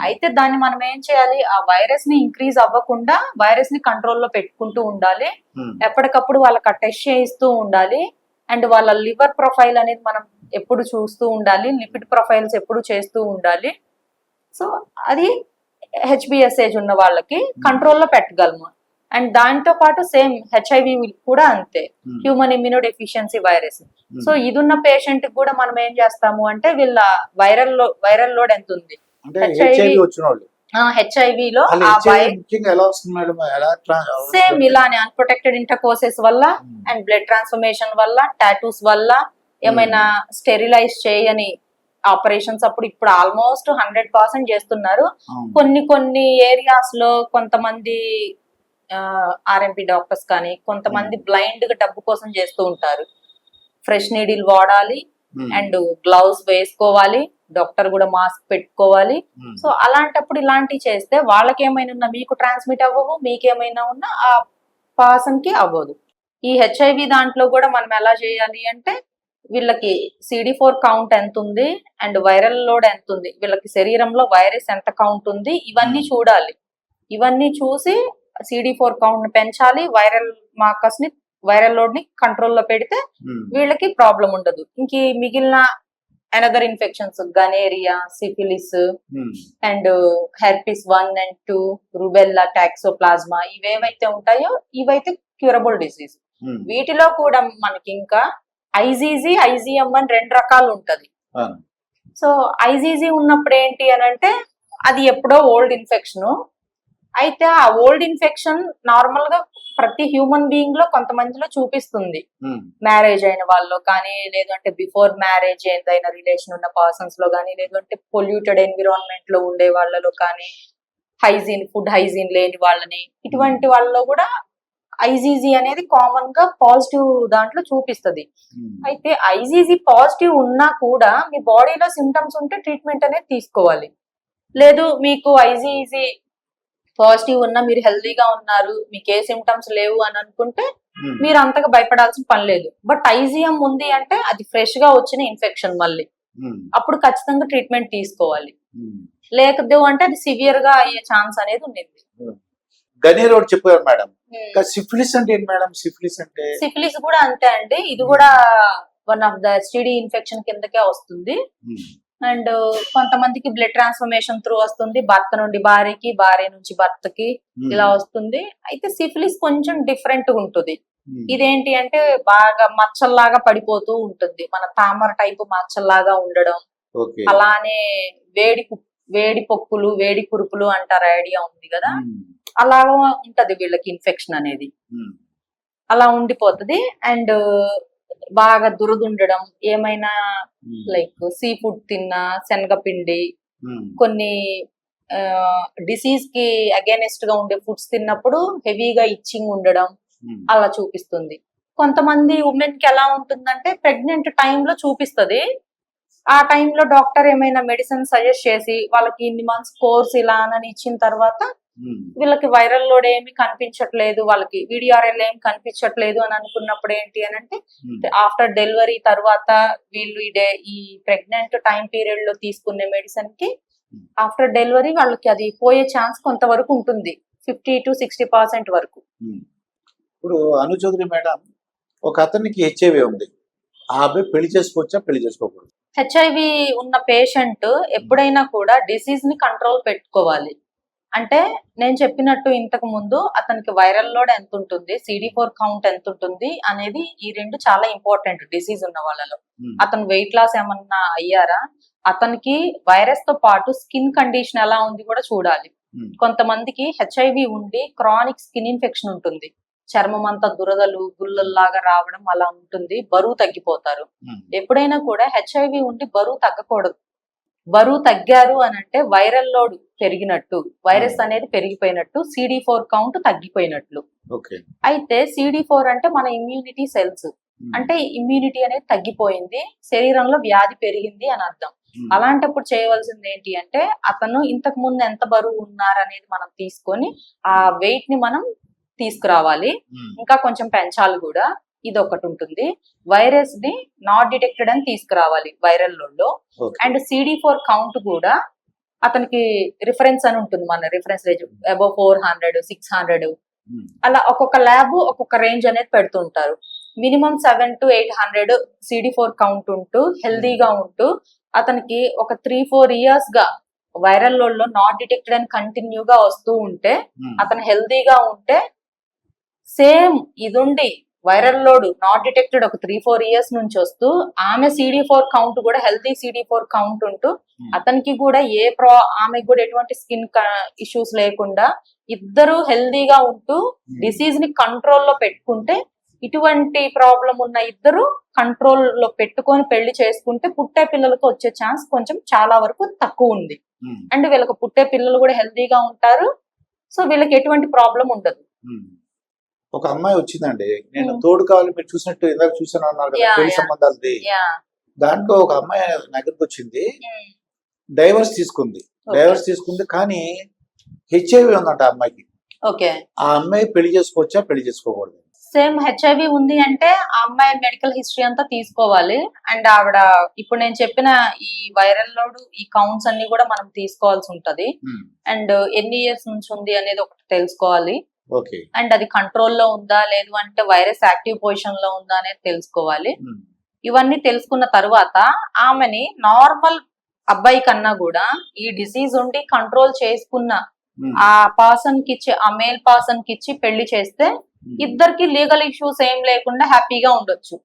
అయితే దాన్ని మనం ఏం చేయాలి, ఆ వైరస్ ని ఇంక్రీజ్ అవ్వకుండా వైరస్ ని కంట్రోల్లో పెట్టుకుంటూ ఉండాలి. ఎప్పటికప్పుడు వాళ్ళకి టెస్ట్ చేయిస్తూ ఉండాలి. అండ్ వాళ్ళ లివర్ ప్రొఫైల్ అనేది మనం ఎప్పుడు చూస్తూ ఉండాలి, లిపిడ్ ప్రొఫైల్స్ ఎప్పుడు చేస్తూ ఉండాలి. సో అది హెచ్బిఎస్ఏజ్ ఉన్న వాళ్ళకి కంట్రోల్లో పెట్టగలము. అండ్ దాంతో పాటు సేమ్ హెచ్ఐవి కూడా అంతే, human immuno deficiency virus. So ఇది ఉన్న పేషెంట్ కూడా మనం ఏం చేస్తాము అంటే వీళ్ళ వైరల్ లోడ్ ఎంత ఉంది, హెచ్ఐవి లో సేమ్ ఇలానే అన్ప్రొటెక్టెడ్ ఇంటర్కోర్సెస్ వల్ల అండ్ బ్లడ్ ట్రాన్స్ఫర్మేషన్ వల్ల, టాటూస్ వల్ల, ఏమైనా స్టెరిలైజ్ చేయని ఆపరేషన్స్ అప్పుడు ఇప్పుడు ఆల్మోస్ట్ 100% చేస్తున్నారు. అవును. కొన్ని ఏరియాస్ లో కొంతమంది ఆర్ఎంపీ డాక్టర్స్ కానీ కొంతమంది బ్లైండ్ గా డబ్బు కోసం చేస్తూ ఉంటారు. ఫ్రెష్ నీడిల్ వాడాలి అండ్ గ్లౌస్ వేసుకోవాలి, డాక్టర్ కూడా మాస్క్ పెట్టుకోవాలి. సో అలాంటప్పుడు ఇలాంటివి చేస్తే వాళ్ళకి ఏమైనా ఉన్నా మీకు ట్రాన్స్మిట్ అవ్వవు, మీకేమైనా ఉన్నా ఆ పర్సన్ కి అవ్వదు. ఈ హెచ్ఐవి దాంట్లో కూడా మనం ఎలా చేయాలి అంటే వీళ్ళకి CD4 కౌంట్ ఎంత ఉంది అండ్ వైరల్ లోడ్ ఎంత ఉంది, వీళ్ళకి శరీరంలో వైరస్ ఎంత కౌంట్ ఉంది, ఇవన్నీ చూడాలి. ఇవన్నీ చూసి CD4 కౌంట్ ని పెంచాలి, వైరల్ లోడ్ ని కంట్రోల్లో పెడితే వీళ్ళకి ప్రాబ్లం ఉండదు. ఇంక మిగిలిన another infections gonorrhoea, syphilis and herpes 1 and 2, rubella, toxoplasma ఇవేవైతే ఉంటాయో ఇవైతే క్యూరబుల్ డిసీజ్. వీటిలో కూడా మనకి ఇంకా ఐజీజీ, ఐజీఎం అని 2 రకాలు ఉంటది. సో ఐజీజీ ఉన్నప్పుడు ఏంటి అని అంటే అది ఎప్పుడో ఓల్డ్ ఇన్ఫెక్షన్. అయితే ఆ ఓల్డ్ ఇన్ఫెక్షన్ నార్మల్ గా ప్రతి హ్యూమన్ బీయింగ్ లో కొంతమందిలో చూపిస్తుంది. మ్యారేజ్ అయిన వాళ్ళు కానీ, లేదంటే బిఫోర్ మ్యారేజ్ ఏదైనా రిలేషన్ ఉన్న పర్సన్స్ లో కానీ, లేదంటే పొల్యూటెడ్ ఎన్విరాన్మెంట్ లో ఉండే వాళ్ళలో కానీ, ఫుడ్ హైజీన్ లేని వాళ్ళని, ఇటువంటి వాళ్ళలో కూడా ఐజీజీ అనేది కామన్ గా పాజిటివ్ దాంట్లో చూపిస్తుంది. అయితే ఐజీజీ పాజిటివ్ ఉన్నా కూడా మీ బాడీలో సిమ్టమ్స్ ఉంటే ట్రీట్మెంట్ అనేది తీసుకోవాలి. లేదు మీకు ఐజీజీ పాజిటివ్ ఉన్నా మీరు హెల్దీగా ఉన్నారు, మీకు ఏ సిమ్టమ్స్ లేవు అని అనుకుంటే మీరు అంతగా భయపడాల్సిన పని లేదు. బట్ ఐజీఎం ఉంది అంటే అది ఫ్రెష్ గా వచ్చిన ఇన్ఫెక్షన్, మళ్ళీ అప్పుడు ఖచ్చితంగా ట్రీట్మెంట్ తీసుకోవాలి. లేదు అంటే అది సివియర్ గా అయ్యే ఛాన్స్ అనేది ఉండింది. గనేరియా ఒకటి చెప్పారు మేడం. సిఫిలిస్ అంటే ఏంటి మేడం? సిఫిలిస్ కూడా అంతే అండి. ఇది కూడా one of the STD infection కిందకే వస్తుంది. అండ్ కొంతమందికి బ్లడ్ ట్రాన్స్ఫర్మేషన్ త్రూ వస్తుంది, భర్త నుండి భార్యకి, భార్య నుంచి భర్తకి ఇలా వస్తుంది. అయితే సిఫిలిస్ కొంచెం డిఫరెంట్ గా ఉంటుంది. ఇదేంటి అంటే బాగా మచ్చల్లాగా పడిపోతూ ఉంటుంది, మన తామర టైపు మచ్చల్లాగా ఉండడం. అలానే వేడి పొక్కులు, వేడి కురుపులు అంటారు, ఐడియా ఉంది కదా, అలాగా ఉంటది వీళ్ళకి ఇన్ఫెక్షన్ అనేది, అలా ఉండిపోతుంది. అండ్ బాగా దురదుండడం, ఏమైనా లైక్ సీ ఫుడ్ తిన్నా, శనగపిండి, కొన్ని డిసీజ్ కి అగేనెస్ట్ గా ఉండే ఫుడ్స్ తిన్నప్పుడు హెవీగా ఇచ్చింగ్ ఉండడం అలా చూపిస్తుంది. కొంతమంది ఉమెన్ కి ఎలా ఉంటుందంటే ప్రెగ్నెంట్ టైంలో చూపిస్తుంది. ఆ టైంలో డాక్టర్ ఏమైనా మెడిసిన్ సజెస్ట్ చేసి వాళ్ళకి ఇన్ని మంత్స్ కోర్స్ ఇలా అని ఇచ్చిన తర్వాత వీళ్ళకి వైరల్ లోడ్ ఏమి కనిపించట్లేదు, వాళ్ళకి VDRL ఏమి కనిపించట్లేదు అని అనుకున్నప్పుడు ఏంటి అని అంటే ఆఫ్టర్ డెలివరీ తర్వాత వీళ్ళు ఈ ప్రెగ్నెంట్ టైం పీరియడ్ లో తీసుకునే మెడిసిన్ కి ఆఫ్టర్ డెలివరీ వాళ్ళకి అది పోయే ఛాన్స్ కొంతవరకు ఉంటుంది, 50 to 60% వరకు. ఇప్పుడు అను చౌదరి మేడం, ఒక అతనికి హెచ్ఐవి ఉంది, ఆ అబ్బాయి పెళ్లి చేసుకోవచ్చా, పెళ్లి చేసుకోకూడదు? హెచ్ఐవి ఉన్న పేషెంట్ ఎప్పుడైనా కూడా డిసీజ్ ని కంట్రోల్ పెట్టుకోవాలి. అంటే నేను చెప్పినట్టు ఇంతకు ముందు అతనికి వైరల్ లోడ్ ఎంత ఉంటుంది, CD4 కౌంట్ ఎంత ఉంటుంది అనేది ఈ 2 చాలా ఇంపార్టెంట్ డిసీజ్ ఉన్న వాళ్ళలో. అతను వెయిట్ లాస్ ఏమన్నా అయ్యారా, అతనికి వైరస్ తో పాటు స్కిన్ కండిషన్ ఎలా ఉంది కూడా చూడాలి. కొంతమందికి హెచ్ఐవి ఉండి క్రానిక్ స్కిన్ ఇన్ఫెక్షన్ ఉంటుంది, చర్మం అంతా దురదలు గుల్లల్లాగా రావడం అలా ఉంటుంది, బరువు తగ్గిపోతారు. ఎప్పుడైనా కూడా హెచ్ఐవి ఉండి బరువు తగ్గకూడదు. బరువు తగ్గారు అని అంటే వైరల్ లోడ్ పెరిగినట్టు, వైరస్ అనేది పెరిగిపోయినట్టు, CD4 కౌంట్ తగ్గిపోయినట్లు. అయితే CD4 అంటే మన ఇమ్యూనిటీ సెల్స్, అంటే ఇమ్యూనిటీ అనేది తగ్గిపోయింది, శరీరంలో వ్యాధి పెరిగింది అని అర్థం. అలాంటప్పుడు చేయవలసింది ఏంటి అంటే అతను ఇంతకు ముందు ఎంత బరువు ఉన్నారనేది మనం తీసుకొని ఆ వెయిట్ ని మనం తీసుకురావాలి, ఇంకా కొంచెం పెంచాలి కూడా. ఇది ఒకటి ఉంటుంది. వైరస్ ని నాట్ డిటెక్టెడ్ అని తీసుకురావాలి వైరల్ లోడ్ లో. అండ్ CD4 కౌంట్ కూడా అతనికి రిఫరెన్స్ అని ఉంటుంది, మన రిఫరెన్స్ రేంజ్ అబౌవ్ 400, 600 అలా ఒక్కొక్క ల్యాబ్ ఒక్కొక్క రేంజ్ అనేది పెడుతుంటారు. మినిమం 7 to 800 CD4 కౌంట్ ఉంటూ హెల్దీగా ఉంటూ అతనికి ఒక 3-4 years గా వైరల్ లోడ్ లో నాట్ డిటెక్టెడ్ అని కంటిన్యూగా వస్తూ ఉంటే, అతను హెల్దీగా ఉంటే, సేమ్ ఇది ఉండి వైరల్ లోడ్ నాట్ డిటెక్టెడ్ ఒక 3-4 years నుంచి వస్తూ ఆమె CD4 కౌంట్ కూడా హెల్దీ CD4 కౌంట్ ఉంటూ అతనికి కూడా ఆమెకు కూడా ఎటువంటి స్కిన్ ఇష్యూస్ లేకుండా ఇద్దరు హెల్దీగా ఉంటూ డిసీజ్ ని కంట్రోల్లో పెట్టుకుంటే ఇటువంటి ప్రాబ్లం ఉన్న ఇద్దరు కంట్రోల్ లో పెట్టుకొని పెళ్లి చేసుకుంటే పుట్టే పిల్లలకు వచ్చే ఛాన్స్ కొంచెం చాలా వరకు తక్కువ ఉంది. అండ్ వీళ్ళకి పుట్టే పిల్లలు కూడా హెల్తీగా ఉంటారు. సో వీళ్ళకి ఎటువంటి ప్రాబ్లం ఉండదు. ఒక అమ్మాయి వచ్చిందండి, నేను తోడు కావాలి మీరు చూసినట్టు ఇందాక చూసాను అన్నారు కదా, పెళ్లి సంబంధాలది. దాంట్లో ఒక అమ్మాయి దగ్గరకు వచ్చింది, డైవర్స్ తీసుకుంది కానీ హెచ్ఐవి ఉందంట ఆ అమ్మాయికి. ఓకే, ఆ అమ్మాయి పెళ్లి చేసుకోవచ్చా, పెళ్లి చేసుకోకూడదు? సేమ్ హెచ్ఐవి ఉంది అంటే ఆ అమ్మాయి మెడికల్ హిస్టరీ అంతా తీసుకోవాలి. అండ్ ఆవిడ ఇప్పుడు నేను చెప్పిన ఈ వైరల్ లోడ్ ఈ కౌంట్స్ అన్ని కూడా మనం తీసుకోవాల్సి ఉంటది. అండ్ ఎన్ని ఇయర్స్ నుంచి ఉంది అనేది ఒకటి తెలుసుకోవాలి. అండ్ అది కంట్రోల్లో ఉందా లేదు అంటే వైరస్ యాక్టివ్ పొజిషన్ లో ఉందా అనేది తెలుసుకోవాలి. ఇవన్నీ తెలుసుకున్న తర్వాత ఆమెని నార్మల్ అబ్బాయి కన్నా కూడా ఈ డిసీజ్ ఉండి కంట్రోల్ చేసుకున్న ఆ పర్సన్ కి ఇచ్చి, ఆ మేల్ పర్సన్ కి ఇచ్చి పెళ్లి చేస్తే ఇద్దరికి లీగల్ ఇష్యూస్ ఏం లేకుండా హ్యాపీగా ఉండొచ్చు.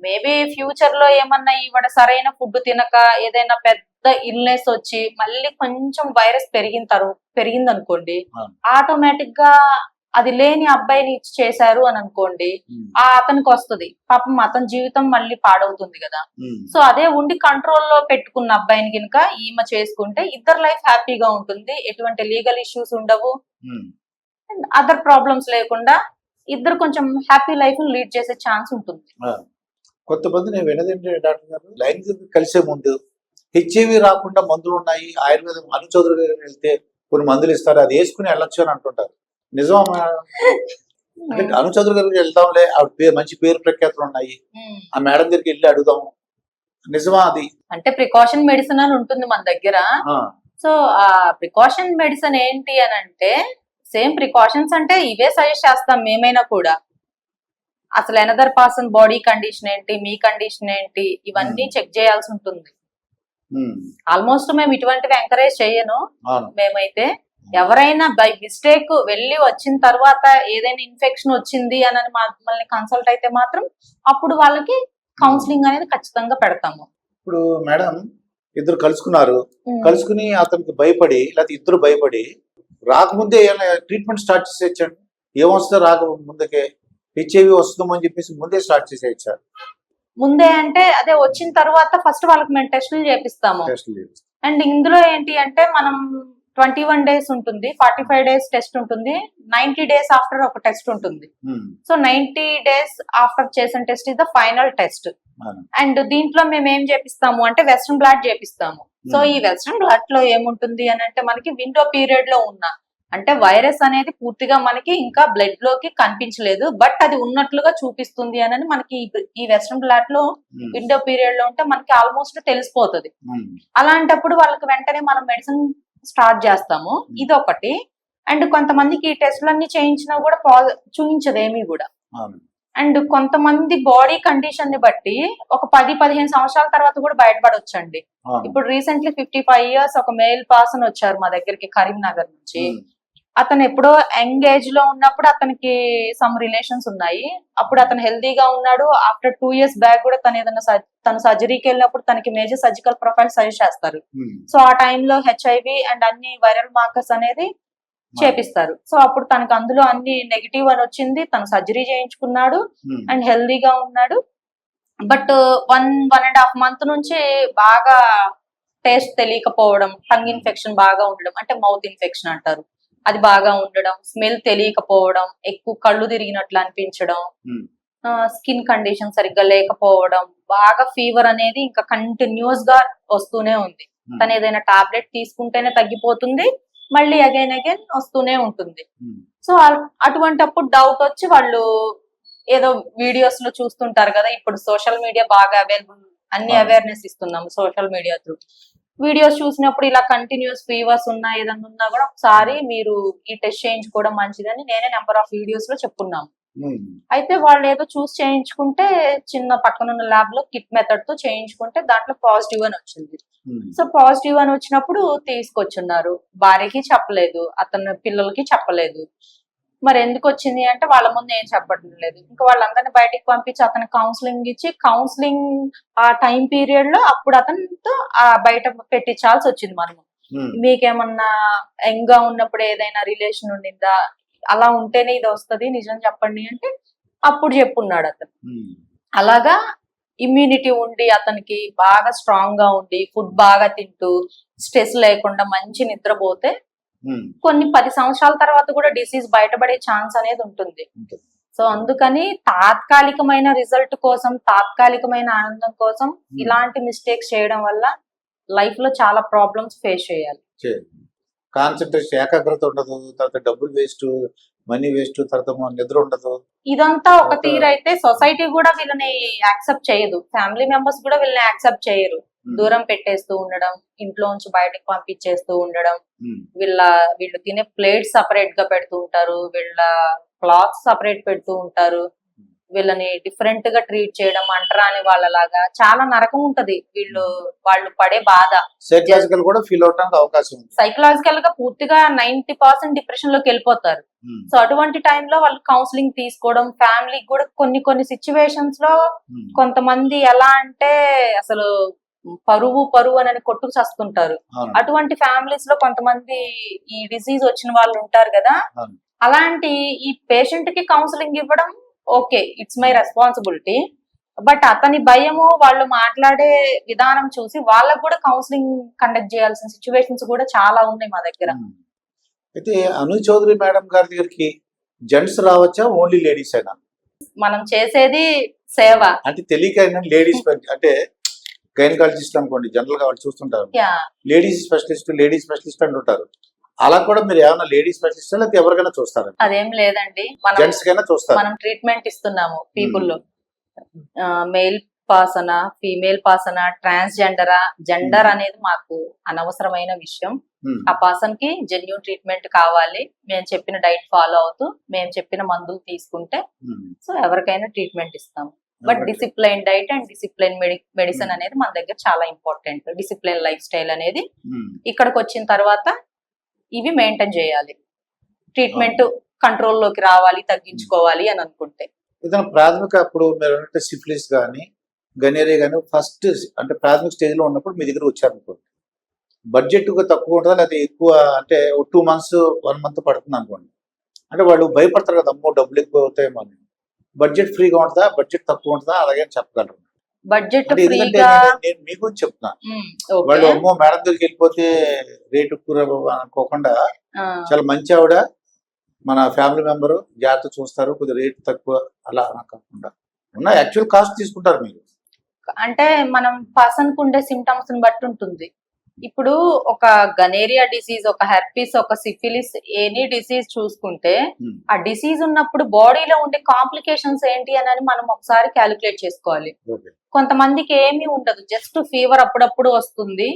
మేబీ ఫ్యూచర్ లో ఏమన్నా ఈవిడ సరైన ఫుడ్ తినక ఏదైనా పెద్ద ఇల్నెస్ వచ్చి మళ్ళీ కొంచెం వైరస్ పెరిగింది అనుకోండి, ఆటోమేటిక్ గా అది లేని అబ్బాయిని ఇచ్చి చేశారు అని అనుకోండి, ఆ అతనికి వస్తుంది. పాపం అతని జీవితం మళ్ళీ పాడవుతుంది కదా. సో అదే ఉండి కంట్రోల్లో పెట్టుకున్న అబ్బాయిని కనుక ఈమె చేసుకుంటే ఇద్దరు లైఫ్ హ్యాపీగా ఉంటుంది, ఎటువంటి లీగల్ ఇష్యూస్ ఉండవు, అదర్ ప్రాబ్లమ్స్ లేకుండా ఇద్దరు కొంచెం హ్యాపీ లైఫ్ లీడ్ చేసే ఛాన్స్ ఉంటుంది. కొంతమంది నేను వినదంటే డాక్టర్ గారు, లైంగిక కలిసే ముందు హెచ్ఐవి రాకుండా మందులు ఉన్నాయి, ఆయుర్వేదం అను చౌదరి గారికి వెళ్తే కొన్ని మందులు ఇస్తారు, అది వేసుకుని వెళ్ళొచ్చు అని అంటుంటారు. నిజమా? అంటే అను చౌదరి గారికి వెళ్తాంలే, ఆవిడ పేరు మంచి పేరు ప్రఖ్యాతులు ఉన్నాయి, ఆ మేడం దగ్గరికి వెళ్ళి అడుగుదాం, నిజమా? అది అంటే ప్రికాషన్ మెడిసిన్ అని ఉంటుంది మన దగ్గర. సో ఆ ప్రికాషన్ మెడిసిన్ ఏంటి అని అంటే సేమ్ ప్రికాషన్స్ అంటే ఇవే సజెస్ట్ చేస్తాం మేమైనా కూడా. అసలు ఎనదర్ పర్సన్ బాడీ కండిషన్ ఏంటి, మీ కండిషన్ ఏంటి, ఇవన్నీ చెక్ చేయాల్సి ఉంటుంది. ఆల్మోస్ట్ మేము ఇటువంటివి ఎంకరేజ్ చేయను. మేమైతే ఎవరైనా బై మిస్టేక్ వెళ్ళి వచ్చిన తర్వాత ఏదైనా ఇన్ఫెక్షన్ వచ్చింది అని మమ్మల్ని కన్సల్ట్ అయితే మాత్రం అప్పుడు వాళ్ళకి కౌన్సిలింగ్ అనేది ఖచ్చితంగా పెడతాము. ఇప్పుడు మేడం ఇద్దరు కలుసుకుని అతనికి భయపడి లేకపోతే ఇద్దరు భయపడి రాకముందే ట్రీట్మెంట్ స్టార్ట్ చేసేయచ్చండి? ఏమొస్తుందో రాకముందుకే హెచ్ఐవి వస్తుందో అని చెప్పేసి ముందే స్టార్ట్ చేసేయచ్చారు? ముందే అంటే అదే వచ్చిన తర్వాత ఫస్ట్ వాళ్ళకి మేము టెస్టులు చేపిస్తాము. అండ్ ఇందులో ఏంటి అంటే మనం 21 days ఉంటుంది, 45 days టెస్ట్ ఉంటుంది, 90 days ఆఫ్టర్ ఒక టెస్ట్ ఉంటుంది. సో 90 days ఆఫ్టర్ చేసిన test is the final test. And దీంట్లో మేము ఏం చేపిస్తాము అంటే వెస్ట్రన్ బ్లాట్ చేపిస్తాము. సో ఈ వెస్ట్రన్ బ్లాట్ లో ఏముంటుంది అని అంటే మనకి విండో పీరియడ్ లో ఉన్న అంటే వైరస్ అనేది పూర్తిగా మనకి ఇంకా బ్లడ్ లోకి కనిపించలేదు, బట్ అది ఉన్నట్లుగా చూపిస్తుంది అని మనకి ఈ వెస్ట్రన్ బ్లాట్ లో విండో పీరియడ్ లో ఉంటే మనకి ఆల్మోస్ట్ తెలిసిపోతుంది. అలాంటప్పుడు వాళ్ళకి వెంటనే మనం మెడిసిన్ స్టార్ట్ చేస్తాము. ఇది ఒకటి. అండ్ కొంతమందికి ఈ టెస్టులన్నీ చేయించినా కూడా చూపించదు ఏమీ కూడా. అండ్ కొంతమంది బాడీ కండిషన్ ని బట్టి ఒక 10-15 సంవత్సరాల తర్వాత కూడా బయటపడొచ్చండి. ఇప్పుడు రీసెంట్లీ 55 years ఒక మేల్ పర్సన్ వచ్చారు మా దగ్గరికి కరీంనగర్ నుంచి. అతను ఎప్పుడో యంగ్ ఏజ్ లో ఉన్నప్పుడు అతనికి సమ్ రిలేషన్స్ ఉన్నాయి, అప్పుడు అతను హెల్దీగా ఉన్నాడు. ఆఫ్టర్ 2 years బ్యాక్ కూడా తను ఏదైనా తను సర్జరీకి వెళ్ళినప్పుడు తనకి మేజర్ సర్జికల్ ప్రొఫైల్ సజెస్ట్ చేస్తారు. సో ఆ టైంలో హెచ్ఐవి అండ్ అన్ని వైరల్ మార్కర్స్ అనేది చేపిస్తారు. సో అప్పుడు తనకు అందులో అన్ని నెగిటివ్ అని వచ్చింది, తను సర్జరీ చేయించుకున్నాడు అండ్ హెల్దీగా ఉన్నాడు. బట్ 1.5 month నుంచి బాగా టేస్ట్ తెలియకపోవడం, టంగ్ ఇన్ఫెక్షన్ బాగా ఉండడం, అంటే మౌత్ ఇన్ఫెక్షన్ అంటారు, అది బాగా ఉండడం, స్మెల్ తెలియకపోవడం, ఎక్కువ కళ్ళు తిరిగినట్లు అనిపించడం, స్కిన్ కండిషన్ సరిగ్గా లేకపోవడం, బాగా ఫీవర్ అనేది ఇంకా కంటిన్యూస్ గా వస్తూనే ఉంది. తను ఏదైనా టాబ్లెట్ తీసుకుంటేనే తగ్గిపోతుంది, మళ్ళీ అగైన్ వస్తూనే ఉంటుంది. సో అటువంటప్పుడు డౌట్ వచ్చి వాళ్ళు ఏదో వీడియోస్ లో చూస్తుంటారు కదా, ఇప్పుడు సోషల్ మీడియా బాగా అవైలబుల్, అన్ని అవేర్నెస్ ఇస్తున్నాము సోషల్ మీడియా త్రూ. వీడియోస్ చూసినప్పుడు ఇలా కంటిన్యూస్ ఫీవర్స్ ఉన్నా ఏదన్నా ఉన్నా కూడా ఒకసారి మీరు ఈ టెస్ట్ చేయించుకోవడం మంచిదని నేనే నెంబర్ ఆఫ్ వీడియోస్ లో చెప్పున్నాము. అయితే వాళ్ళు ఏదో చూసి చేయించుకుంటే చిన్న పక్కనున్న ల్యాబ్ లో కిట్ మెథడ్ తో చేయించుకుంటే దాంట్లో పాజిటివ్ అని వచ్చింది. సో పాజిటివ్ అని వచ్చినప్పుడు తీసుకొచ్చున్నారు. భార్యకి చెప్పలేదు, అతని పిల్లలకి చెప్పలేదు. మరి ఎందుకు వచ్చింది అంటే వాళ్ళ ముందు ఏం చెప్పడం లేదు. ఇంకా వాళ్ళందరినీ బయటికి పంపించి అతను కౌన్సిలింగ్ ఇచ్చి, కౌన్సిలింగ్ ఆ టైం పీరియడ్ లో అప్పుడు అతనితో ఆ బయట పెట్టించాల్సి వచ్చింది. మనము మీకేమన్నా యంగ్ గా ఉన్నప్పుడు ఏదైనా రిలేషన్ ఉండిందా, అలా ఉంటేనే ఇది వస్తుంది నిజం చెప్పండి అంటే అప్పుడు చెప్పున్నాడు అతను. ఉమ్, అలాగా ఇమ్యూనిటీ ఉండి అతనికి బాగా స్ట్రాంగ్ గా ఉండి ఫుడ్ బాగా తింటూ స్ట్రెస్ లేకుండా మంచి నిద్రపోతే ఉమ్, కొన్ని 10 సంవత్సరాల తర్వాత కూడా డిసీజ్ బయటపడే ఛాన్స్ అనేది ఉంటుంది. ఉంటుంది. సో అందుకని తాత్కాలికమైన రిజల్ట్ కోసం, తాత్కాలికమైన ఆనందం కోసం ఇలాంటి మిస్టేక్స్ చేయడం వల్ల లైఫ్ లో చాలా ప్రాబ్లమ్స్ ఫేస్ చేయాలి. కాన్సన్ట్రేషన్, ఏకాగ్రత ఉండదు, తర్వాత డబ్బులు వేస్ట్, మనీ వేస్ట్, తర్వాత నిద్ర ఉండదు. ఇదంతా ఒక తీరైతే సొసైటీ కూడా వీళ్ళని యాక్సెప్ట్ చేయదు, ఫ్యామిలీ మెంబర్స్ కూడా వీళ్ళని యాక్సెప్ట్ చేయరు. దూరం పెట్టేస్తూ ఉండడం, ఇంట్లోంచి బయటకు పంపించేస్తూ ఉండడం, ఉమ్, వీళ్ళు తినే ప్లేట్స్ సపరేట్ గా పెడుతూ ఉంటారు, వీళ్ళ క్లాత్స్ సపరేట్ పెడుతూ ఉంటారు, వీళ్ళని డిఫరెంట్ గా ట్రీట్ చేయడం, అంటరాని వాళ్ళలాగా చాలా నరకం ఉంటది వాళ్ళు పడే బాధ. సైకలాజికల్ కూడా ఫీల్ అవడానికి అవకాశం ఉంది. సైకలాజికల్ గా పూర్తిగా 90% డిప్రెషన్ లోకి వెళ్ళిపోతారు. ఉమ్, సో అటువంటి టైంలో వాళ్ళు కౌన్సిలింగ్ తీసుకోవడం, ఫ్యామిలీకి కూడా కొన్ని సిచ్యువేషన్స్ లో ఉమ్, కొంతమంది ఎలా అంటే అసలు పరువు అని కొట్టుకు చస్తుంటారు. అవును, అటువంటి ఫ్యామిలీస్ లో కొంతమంది ఈ డిసీజ్ వచ్చిన వాళ్ళు ఉంటారు కదా, అవును. అలాంటి ఈ పేషెంట్ కి కౌన్సిలింగ్ ఇవ్వడం okay, it's my responsibility. But అతని భయము, వాళ్ళు మాట్లాడే విధానం చూసి వాళ్ళకు కూడా కౌన్సిలింగ్ కండక్ట్ చేయాల్సిన సిచ్యువేషన్స్ కూడా చాలా ఉన్నాయి మా దగ్గర. ఉమ్. అయితే అను చౌదరి మేడం గారి దగ్గరికి జెంట్స్ రావచ్చా, ఓన్లీ లేడీస్ అయినా? మనం చేసేది సేవ. అంటే తెలియక లేడీస్ అంటే గైనకాలజిస్ట్ అనుకోండి, జనరల్ గా వాళ్ళు చూస్తుంటారు యా, లేడీస్ స్పెషలిస్ట్ అంటుంటారు. అలా కూడా మీరు ఏమైనా లేడీస్ స్పెషలిస్ట్ లేకపోతే ఎవరికైనా చూస్తారా? అదేం లేదండి, జెంట్స్ కైనా చూస్తారు. మనం ట్రీట్మెంట్ ఇస్తున్నాము పీపుల్ లో. మేల్ పాసన, ఫీమేల్ పాసన, ట్రాన్స్జెండరా, జెండర్ అనేది మాకు అనవసరమైన విషయం. ఉమ్, ఆ పర్సన్ కి జెన్యూన్ ట్రీట్మెంట్ కావాలి, మేము చెప్పిన డైట్ ఫాలో అవుతూ మేము చెప్పిన మందులు తీసుకుంటే ఉమ్. సో ఎవరికైనా ట్రీట్మెంట్ ఇస్తాము. But discipline diet and discipline medicine అనేది మన దగ్గర చాలా ఇంపార్టెంట్. డిసిప్లైన్ లైఫ్ స్టైల్ అనేది ఉమ్, ఇక్కడికి వచ్చిన తర్వాత ఇవి మెయింటైన్ చేయాలి. ట్రీట్మెంట్ కంట్రోల్లోకి రావాలి, తగ్గించుకోవాలి అని అనుకుంటే. ఏదైనా ప్రాథమిక, అప్పుడు మీరు అన్నట్టు సిఫిలిస్ కానీ గనేరియా కానీ ఫస్ట్ అంటే ప్రాథమిక స్టేజ్ లో ఉన్నప్పుడు మీ దగ్గర వచ్చారనుకోండి, బడ్జెట్ తక్కువ ఉంటుందా లేకపోతే ఎక్కువ, అంటే 2 months 1 month పడుతుంది అనుకోండి, అంటే వాళ్ళు భయపడతారు కదా, అమ్మో డబ్బులు ఎక్కువ అవుతాయేమో అని. బడ్జెట్ ఫ్రీగా ఉంటుందా, బడ్జెట్ తక్కువ ఉంటుందా, అలాగే చెప్పగలరు? బడ్జెట్ అంటే ఎందుకంటే ఫ్రీగా నేను మీ గురించి చెప్తున్నా, వాళ్ళు అమ్మో మేడం దగ్గరికి వెళ్ళిపోతే రేటు ఎక్కువ అనుకోకుండా, చాలా మంచి ఆవిడ, మన ఫ్యామిలీ మెంబరు, జాగ్రత్త చూస్తారు, కొద్దిగా రేటు తక్కువ, అలా కాకుండా ఉన్న యాక్చువల్ కాస్ట్ తీసుకుంటారు మీరు. అంటే మనం పర్సన్ కు ఉండే సిమ్టమ్స్ ని బట్టి ఉంటుంది. ఇప్పుడు ఒక గనేరియా డిసీజ్, ఒక హెర్పిస్, ఒక సిఫిలిస్, ఎనీ డిసీజ్ చూసుకుంటే ఆ డిసీజ్ ఉన్నప్పుడు బాడీలో ఉండే కాంప్లికేషన్స్ ఏంటి అని మనం ఒకసారి క్యాలిక్యులేట్ చేసుకోవాలి. ఓకే. కొంతమందికి ఏమీ ఉండదు, జస్ట్ ఫీవర్ అప్పుడప్పుడు వస్తుంది,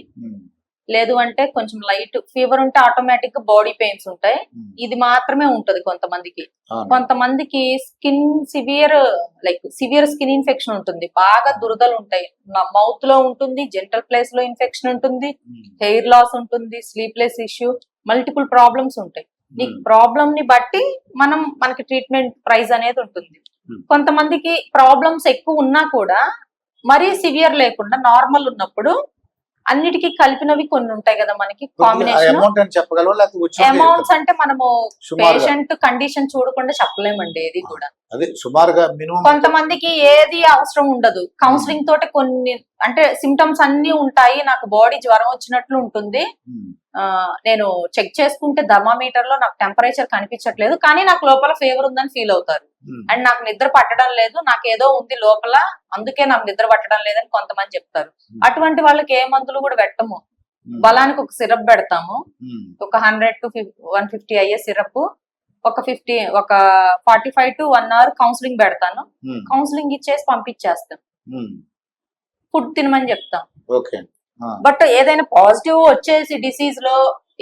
లేదు అంటే కొంచెం లైట్ ఫీవర్ ఉంటే ఆటోమేటిక్ గా బాడీ పెయిన్స్ ఉంటాయి, ఇది మాత్రమే ఉంటది కొంతమందికి. కొంతమందికి సివియర్ స్కిన్ ఇన్ఫెక్షన్ ఉంటుంది, బాగా దురదలు ఉంటాయి, మౌత్ లో ఉంటుంది, జెంటల్ ప్లేస్ లో ఇన్ఫెక్షన్ ఉంటుంది, హెయిర్ లాస్ ఉంటుంది, స్లీప్లెస్ ఇష్యూ, మల్టిపుల్ ప్రాబ్లమ్స్ ఉంటాయి. ఈ ప్రాబ్లమ్ ని బట్టి మనకి ట్రీట్మెంట్ ప్రైస్ అనేది ఉంటుంది. కొంతమందికి ప్రాబ్లమ్స్ ఎక్కువ ఉన్నా కూడా మరీ సివియర్ లేకుండా నార్మల్ ఉన్నప్పుడు అన్నిటికీ కలిపినవి కొన్ని ఉంటాయి కదా మనకి కాంబినేషన్. అమౌంట్స్ అంటే మనము పేషెంట్ కండిషన్ చూడకుండా చెప్పలేమండి ఏది కూడా. అదే సుమారుగా మినిమం. కొంతమందికి ఏది అవసరం ఉండదు, కౌన్సిలింగ్ తోటి కొన్ని అంటే సిమ్టమ్స్ అన్ని ఉంటాయి, నాకు బాడీ జ్వరం వచ్చినట్లు ఉంటుంది, నేను చెక్ చేసుకుంటే థర్మామీటర్ లో నాకు టెంపరేచర్ కనిపించట్లేదు కానీ నాకు లోపల ఫీవర్ ఉందని ఫీల్ అవుతారు, అండ్ నాకు నిద్ర పట్టడం లేదు, నాకు ఏదో ఉంది లోపల అందుకే నాకు నిద్ర పట్టడం లేదని కొంతమంది చెప్తారు. అటువంటి వాళ్ళకి ఏ మందులు కూడా పెట్టము, బలానికి ఒక సిరప్ పెడతాము, ఒక 100 to 150 అయ్యే సిరప్, ఒక 45 to 1 hour కౌన్సిలింగ్ పెడతాను, కౌన్సిలింగ్ ఇచ్చేసి పంపించేస్తాం, ఫుడ్ తినమని చెప్తాం. బట్ ఏదైనా పాజిటివ్ వచ్చేసి డిసీజ్ లో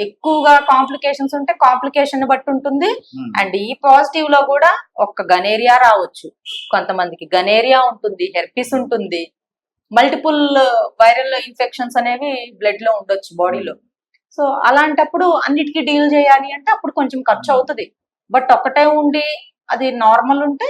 ఎక్కువగా కాంప్లికేషన్స్ ఉంటే కాంప్లికేషన్ బట్టి ఉంటుంది, అండ్ ఈ పాజిటివ్ లో కూడా ఒక్క గనేరియా రావచ్చు, కొంతమందికి గనేరియా ఉంటుంది, హెర్పిస్ ఉంటుంది, మల్టిపుల్ వైరల్ ఇన్ఫెక్షన్స్ అనేవి బ్లడ్ లో ఉండొచ్చు బాడీలో. సో అలాంటప్పుడు అన్నిటికీ డీల్ చేయాలి అంటే అప్పుడు కొంచెం ఖర్చు అవుతుంది. బట్ ఒక్కటే ఉండి అది నార్మల్ ఉంటే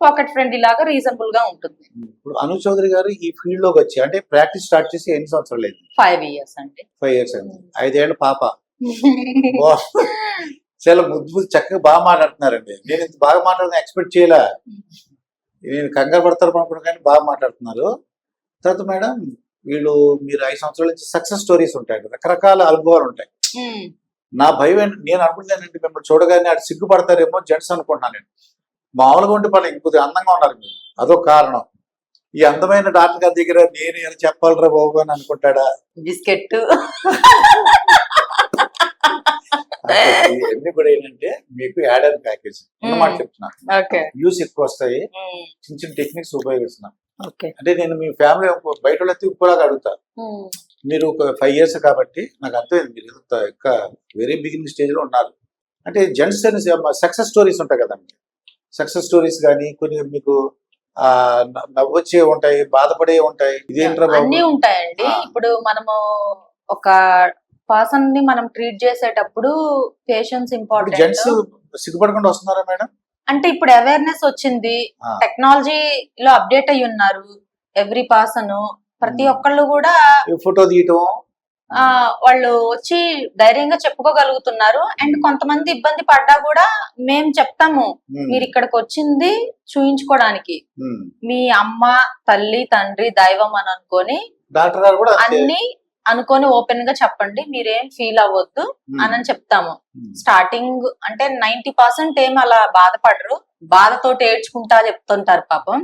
పాకెట్ ఫ్రెండ్లీ లాగా రీజనబుల్ గా ఉంటుంది. ఇప్పుడు అను చౌదరి గారు ఈ ఫీల్డ్ లోకి వచ్చి అంటే ప్రాక్టీస్ స్టార్ట్ చేసి ఎన్ని సంవత్సరాలు అయింది? 5 years అండి. 5 years అయింది. 5 ఏళ్ల పాప. చాలా ముద్దు చక్కగా బాగా మాట్లాడుతున్నారండి. నేను ఇంత బాగా మాట్లాడదని ఎక్స్పెక్ట్ చేయలే. నేను కంగారు పడతారు అనుకున్నా కానీ బాగా మాట్లాడుతున్నారు. తర్వాత మేడం వీళ్ళు మీరు 5 సంవత్సరాల నుంచి సక్సెస్ స్టోరీస్ ఉంటాయండి, రకరకాల అనుభవాలు ఉంటాయి. నా భయం నేను అనుకుంటానండి మిమ్మల్ని చూడగానే అటు సిగ్గుపడతారేమో జెంట్స్ అనుకుంటున్నాను నేను. మామూలుగా ఉంటే పని ఇంకొద్దిగా అందంగా ఉన్నారు మీరు, అదొక కారణం. ఈ అందమైన డాక్టర్ గారి దగ్గర నేను ఎలా చెప్పాలరా బాబు అని అనుకుంటాడా? బిస్కెట్ ఇవన్నీ కూడా ఏంటంటే మీకు యాడ్ అండ్ ప్యాకేజ్ అన్నమాట చెప్తున్నాను. వ్యూస్ ఎక్కువ వస్తాయి, చిన్న చిన్న టెక్నిక్స్ ఉపయోగిస్తున్నాను. అంటే నేను మీ ఫ్యామిలీ బయట వాళ్ళకి ఇంకోలాగా అడుగుతాను. మీరు ఒక 5 years కాబట్టి నాకు అర్థమైంది మీరు ఇంకా వెరీ బిగినింగ్ స్టేజ్ లో ఉన్నారు. అంటే జెంట్స్ అని సక్సెస్ స్టోరీస్ ఉంటాయి కదండి, సక్సెస్ స్టోరీస్ కానీ కొన్ని మీకు నవ్వొచ్చే ఉంటాయి, బాధపడే ఉంటాయి, ఇదేంట్రా అన్ని ఉంటాయండి. ఇప్పుడు మనము ఒక పర్సన్ ని మనం ట్రీట్ చేసేటప్పుడు పేషెన్స్ ఇంపార్టెంట్. జెంట్స్ సిగ్గుపడకుండా వస్తున్నారా మేడం? అంటే ఇప్పుడు అవేర్నెస్ వచ్చింది, టెక్నాలజీలో అప్డేట్ అయ్యి ఉన్నారు ఎవ్రీ పర్సన్. ప్రతి ఒక్కళ్ళు కూడా ఫోటో తీయటం వాళ్ళు వచ్చి ధైర్యంగా చెప్పుకోగలుగుతున్నారు. అండ్ కొంతమంది ఇబ్బంది పడ్డా కూడా మేము చెప్తాము, మీరు ఇక్కడికి వచ్చింది చూయించుకోవడానికి, మీ అమ్మ తల్లి తండ్రి దైవం అని అనుకొని డాక్టర్ గారు కూడా అన్ని అనుకొని ఓపెన్ గా చెప్పండి, మీరేం ఫీల్ అవ్వద్దు అని చెప్తాము. స్టార్టింగ్ అంటే 90% ఏం అలా బాధపడరు, బాధతోటి ఏడ్చుకుంటా చెప్తుంటారు పాపం.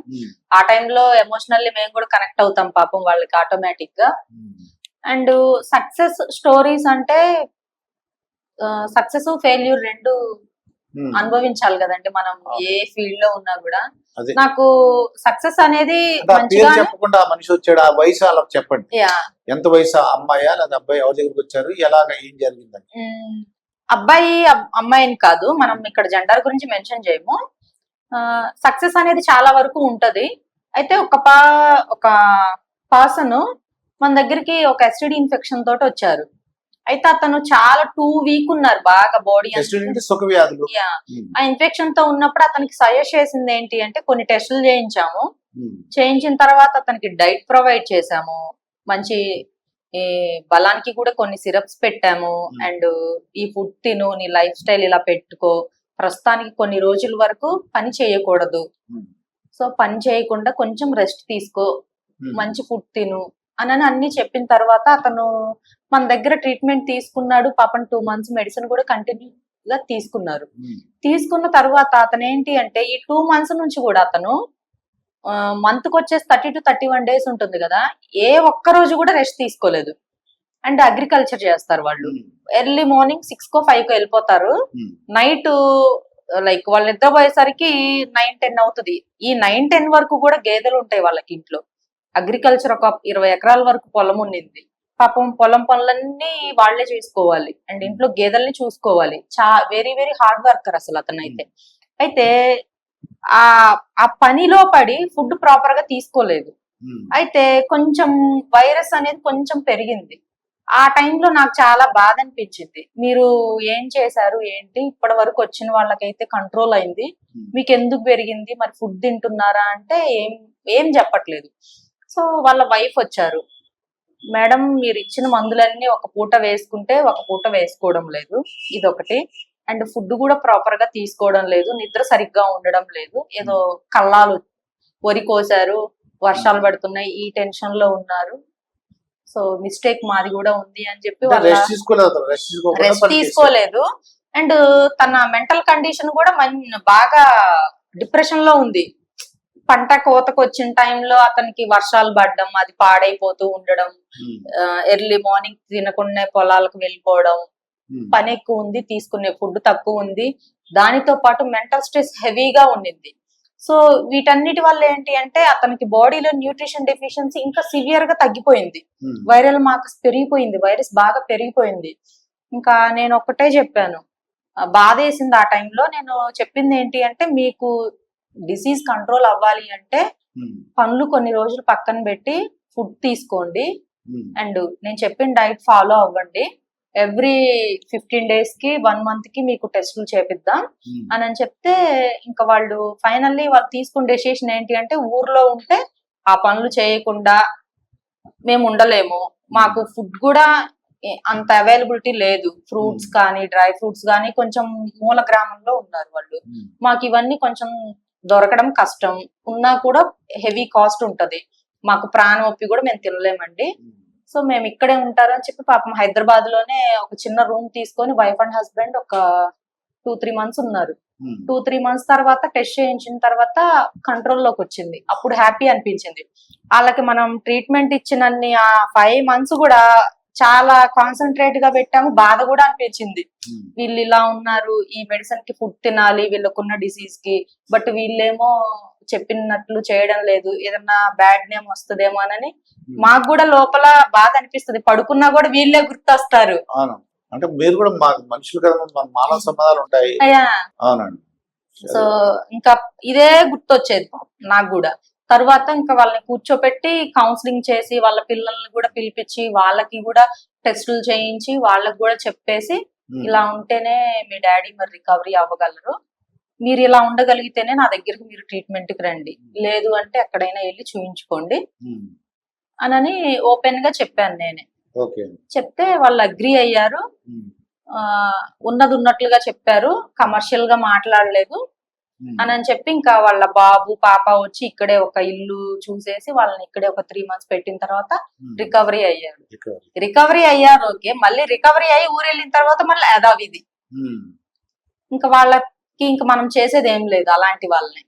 ఆ టైంలో ఎమోషనల్లీ మేము కూడా కనెక్ట్ అవుతాం పాపం వాళ్ళకి ఆటోమేటిక్ గా. అండ్ సక్సెస్ స్టోరీస్ అంటే సక్సెస్ ఫెయిల్యూర్ రెండు అనుభవించాలి కదండి మనం ఏ ఫీల్డ్ లో ఉన్నా కూడా. నాకు సక్సెస్ అనేది చెప్పకుండా మనిషి వచ్చాడు, ఆ వయసు అలా చెప్పండి, ఎంత వయసు అమ్మాయా లేదా అబ్బాయి, ఎవరి దగ్గరికి వచ్చారు, ఎలాగ ఏం జరిగిందని. అబ్బాయి అమ్మాయిని కాదు, మనం ఇక్కడ జెండర్ గురించి మెన్షన్ చేయము. సక్సెస్ అనేది చాలా వరకు ఉంటది. అయితే ఒక పర్సన్ మన దగ్గరికి ఒక ఎస్టిడి ఇన్ఫెక్షన్ తోటి వచ్చారు. అయితే అతను చాలా 2 week ఉన్నారు, బాగా బాడీ ఆ ఇన్ఫెక్షన్ తో ఉన్నప్పుడు అతనికి సజెస్ట్ చేసింది ఏంటి అంటే కొన్ని టెస్టులు చేయించాము. చేయించిన తర్వాత అతనికి డైట్ ప్రొవైడ్ చేసాము, మంచి బలానికి కూడా కొన్ని సిరప్స్ పెట్టాము. అండ్ ఈ ఫుడ్ తిను, నీ లైఫ్ స్టైల్ ఇలా పెట్టుకో, ప్రస్తుతానికి కొన్ని రోజుల వరకు పని చేయకూడదు, సో పని చేయకుండా కొంచెం రెస్ట్ తీసుకో, మంచి ఫుడ్ తిను అని అన్ని చెప్పిన తర్వాత అతను మన దగ్గర ట్రీట్మెంట్ తీసుకున్నాడు. పాపం 2 months మెడిసిన్ కూడా కంటిన్యూగా తీసుకున్నారు. తీసుకున్న తర్వాత అతను ఏంటి అంటే ఈ 2 months నుంచి కూడా అతను మంత్ కి వచ్చేసి 30 to 31 days ఉంటుంది కదా, ఏ ఒక్క రోజు కూడా రెస్ట్ తీసుకోలేదు. అండ్ అగ్రికల్చర్ చేస్తారు వాళ్ళు. ఎర్లీ మార్నింగ్ 6 5 వెళ్ళిపోతారు, నైట్ లైక్ వాళ్ళు నిద్రపోయేసరికి 9-10 అవుతుంది. ఈ 9-10 వరకు కూడా గేదెలు ఉంటాయి వాళ్ళకి ఇంట్లో. అగ్రికల్చర్ ఒక 20 ఎకరాల వరకు పొలం ఉండింది. పాపం పొలం పనులన్నీ వాళ్లే చేసుకోవాలి అండ్ ఇంట్లో గేదెల్ని చూసుకోవాలి. వెరీ వెరీ హార్డ్ వర్కర్ అసలు అతను. అయితే ఆ పనిలో పడి ఫుడ్ ప్రాపర్ గా తీసుకోలేదు. అయితే కొంచెం వైరస్ అనేది కొంచెం పెరిగింది. ఆ టైంలో నాకు చాలా బాధ అనిపించింది. మీరు ఏం చేశారు ఏంటి, ఇప్పటి వరకు వచ్చిన వాళ్ళకైతే కంట్రోల్ అయింది, మీకు ఎందుకు పెరిగింది, మరి ఫుడ్ తింటున్నారా అంటే ఏం చెప్పట్లేదు. సో వాళ్ళ వైఫ్ వచ్చారు, మేడం మీరు ఇచ్చిన మందులన్నీ ఒక పూట వేసుకుంటే ఒక పూట వేసుకోవడం లేదు, ఇదొకటి. అండ్ ఫుడ్ కూడా ప్రాపర్ గా తీసుకోవడం లేదు, నిద్ర సరిగ్గా ఉండడం లేదు, ఏదో కళ్ళాలు వరి కోసారు, వర్షాలు పడుతున్నాయి, ఈ టెన్షన్ లో ఉన్నారు, సో మిస్టేక్ మాది కూడా ఉంది అని చెప్పి రెస్ట్ తీసుకోలేదు. అండ్ తన మెంటల్ కండిషన్ కూడా బాగా డిప్రెషన్ లో ఉంది. పంట కోతకు వచ్చిన టైంలో అతనికి వర్షాలు పడడం, అది పాడైపోతూ ఉండడం, ఎర్లీ మార్నింగ్ తినకుండా పొలాలకు వెళ్ళిపోవడం, పని ఎక్కువ ఉంది, తీసుకునే ఫుడ్ తక్కువ ఉంది, దానితో పాటు మెంటల్ స్ట్రెస్ హెవీగా ఉండింది. సో వీటన్నిటి వల్ల ఏంటి అంటే అతనికి బాడీలో న్యూట్రిషన్ డెఫిషియన్సీ ఇంకా సివియర్ గా తగ్గిపోయింది, వైరల్ మార్క్స్ పెరిగిపోయింది, వైరస్ బాగా పెరిగిపోయింది. ఇంకా నేను ఒక్కటే చెప్పాను, బాధ వేసింది ఆ టైంలో. నేను చెప్పింది ఏంటి అంటే మీకు డిసీజ్ కంట్రోల్ అవ్వాలి అంటే పనులు కొన్ని రోజులు పక్కన పెట్టి ఫుడ్ తీసుకోండి, అండ్ నేను చెప్పిన డైట్ ఫాలో అవ్వండి, ఎవ్రీ 15 days కి 1 month కి మీకు టెస్టులు చేపిద్దాం అని చెప్తే ఇంకా వాళ్ళు ఫైనల్లీ వాళ్ళు తీసుకున్న డెసిషన్ ఏంటి అంటే ఊర్లో ఉంటే ఆ పనులు చేయకుండా మేము ఉండలేము, మాకు ఫుడ్ కూడా అంత అవైలబిలిటీ లేదు. ఫ్రూట్స్ కానీ డ్రై ఫ్రూట్స్ కానీ కొంచెం మూల గ్రామంలో ఉన్నారు వాళ్ళు. మాకు ఇవన్నీ కొంచెం దొరకడం కష్టం. ఉన్నా కూడా హెవీ కాస్ట్ ఉంటది. మాకు ప్రాణం ఒప్పి కూడా మేము తినలేమండి. సో మేము ఇక్కడే ఉంటారని చెప్పి పాపం హైదరాబాద్ లోనే ఒక చిన్న రూమ్ తీసుకొని వైఫ్ అండ్ హస్బెండ్ ఒక 2-3 months ఉన్నారు. 2-3 months తర్వాత టెస్ట్ చేయించిన తర్వాత కంట్రోల్లోకి వచ్చింది. అప్పుడు హ్యాపీ అనిపించింది. వాళ్ళకి మనం ట్రీట్మెంట్ ఇచ్చినన్ని ఆ 5 months కూడా చాలా కాన్సన్ట్రేట్ గా పెట్టాము. బాధ కూడా అనిపించింది. వీళ్ళు ఇలా ఉన్నారు, ఈ మెడిసిన్ కి ఫుడ్ తినాలి వీళ్ళకున్న డిసీజ్ కి, బట్ వీళ్ళేమో చెప్పినట్లు చేయడం లేదు. ఏదన్నా బ్యాడ్ నేమ్ వస్తుందేమో అని మాకు కూడా లోపల బాధ అనిపిస్తుంది. పడుకున్నా కూడా వీళ్ళే గుర్తొస్తారు. అంటే మీరు కూడా మనుషులు కదా, మానవ సంబంధాలు ఉంటాయి. అవునండి. సో ఇంకా ఇదే గుర్తొచ్చేది నాకు కూడా. తర్వాత ఇంకా వాళ్ళని కూర్చోపెట్టి కౌన్సిలింగ్ చేసి వాళ్ళ పిల్లల్ని కూడా పిలిపించి వాళ్ళకి కూడా టెస్టులు చేయించి వాళ్ళకి కూడా చెప్పేసి ఇలా ఉంటేనే మీ డాడీ మరి రికవరీ అవ్వగలరు, మీరు ఇలా ఉండగలిగితేనే నా దగ్గరికి మీరు ట్రీట్మెంట్ కి రండి, లేదు అంటే ఎక్కడైనా వెళ్ళి చూయించుకోండి అని ఓపెన్ గా చెప్పాను నేనే. చెప్తే వాళ్ళు అగ్రీ అయ్యారు. ఉన్నది ఉన్నట్లుగా చెప్పారు, కమర్షియల్ గా మాట్లాడలేదు అని చెప్పి ఇంకా వాళ్ళ బాబు పాప వచ్చి ఇక్కడే ఒక ఇల్లు చూసేసి వాళ్ళని ఇక్కడే ఒక 3 months పెట్టిన తర్వాత రికవరీ అయ్యారు. ఓకే. మళ్ళీ రికవరీ అయ్యి ఊరు వెళ్ళిన తర్వాత మళ్ళీ యథావిధి. ఇంకా వాళ్ళకి ఇంకా మనం చేసేది ఏం లేదు అలాంటి వాళ్ళని.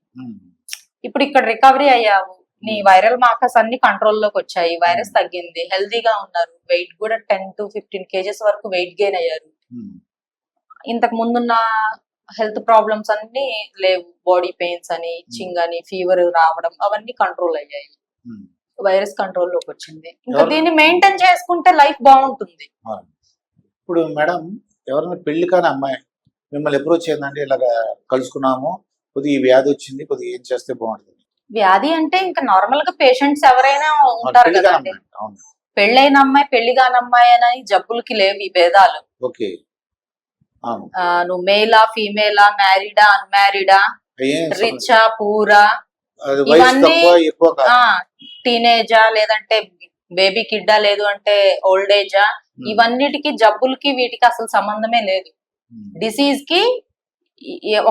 ఇప్పుడు ఇక్కడ రికవరీ అయ్యావు, నీ వైరల్ మార్కర్స్ అన్ని కంట్రోల్లోకి వచ్చాయి, వైరస్ తగ్గింది, హెల్దీగా ఉన్నారు, వెయిట్ కూడా 10 to 15 kgs వరకు వెయిట్ గెయిన్ అయ్యారు. ఇంతకు ముందున్న హెల్త్ ప్రాబ్లమ్స్ అన్ని లేవు. బాడీ పెయిన్స్ అని, ఇచ్చింగ్ అని, ఫీవర్ రావడం అవన్నీ కంట్రోల్ అయ్యాయి. వైరస్ కంట్రోల్లోకి వచ్చింది. ఇంకా దీన్ని మెయింటైన్ చేసుకుంటే లైఫ్ బాగుంటుంది. ఇప్పుడు మేడం, ఎవరైనా పెళ్లి కాని అమ్మాయి మిమ్మల్ని అప్రోచ్ చేయండి, ఇలాగా కలుసుకున్నాము, కొద్దిగా ఈ వ్యాధి వచ్చింది, కొద్దిగా ఏం చేస్తే బాగుంటుంది? వ్యాధి అంటే ఇంకా నార్మల్ గా పేషెంట్స్ ఎవరైనా ఉంటారు కదండి. పెళ్ళైన అమ్మాయి పెళ్లి కాని అమ్మాయి అని జబ్బులకి లేవు ఈ భేదాలు. నువ్వు మేలా ఫీమేలా, మ్యారీడా అన్మ్యారీడా, రిచా పూరా, ఇవన్నీ టీనేజా లేదంటే బేబీ కిడ్డా లేదు అంటే ఓల్డ్ ఏజా, ఇవన్నిటికి జబ్బులకి వీటికి అసలు సంబంధమే లేదు. డిసీజ్ కి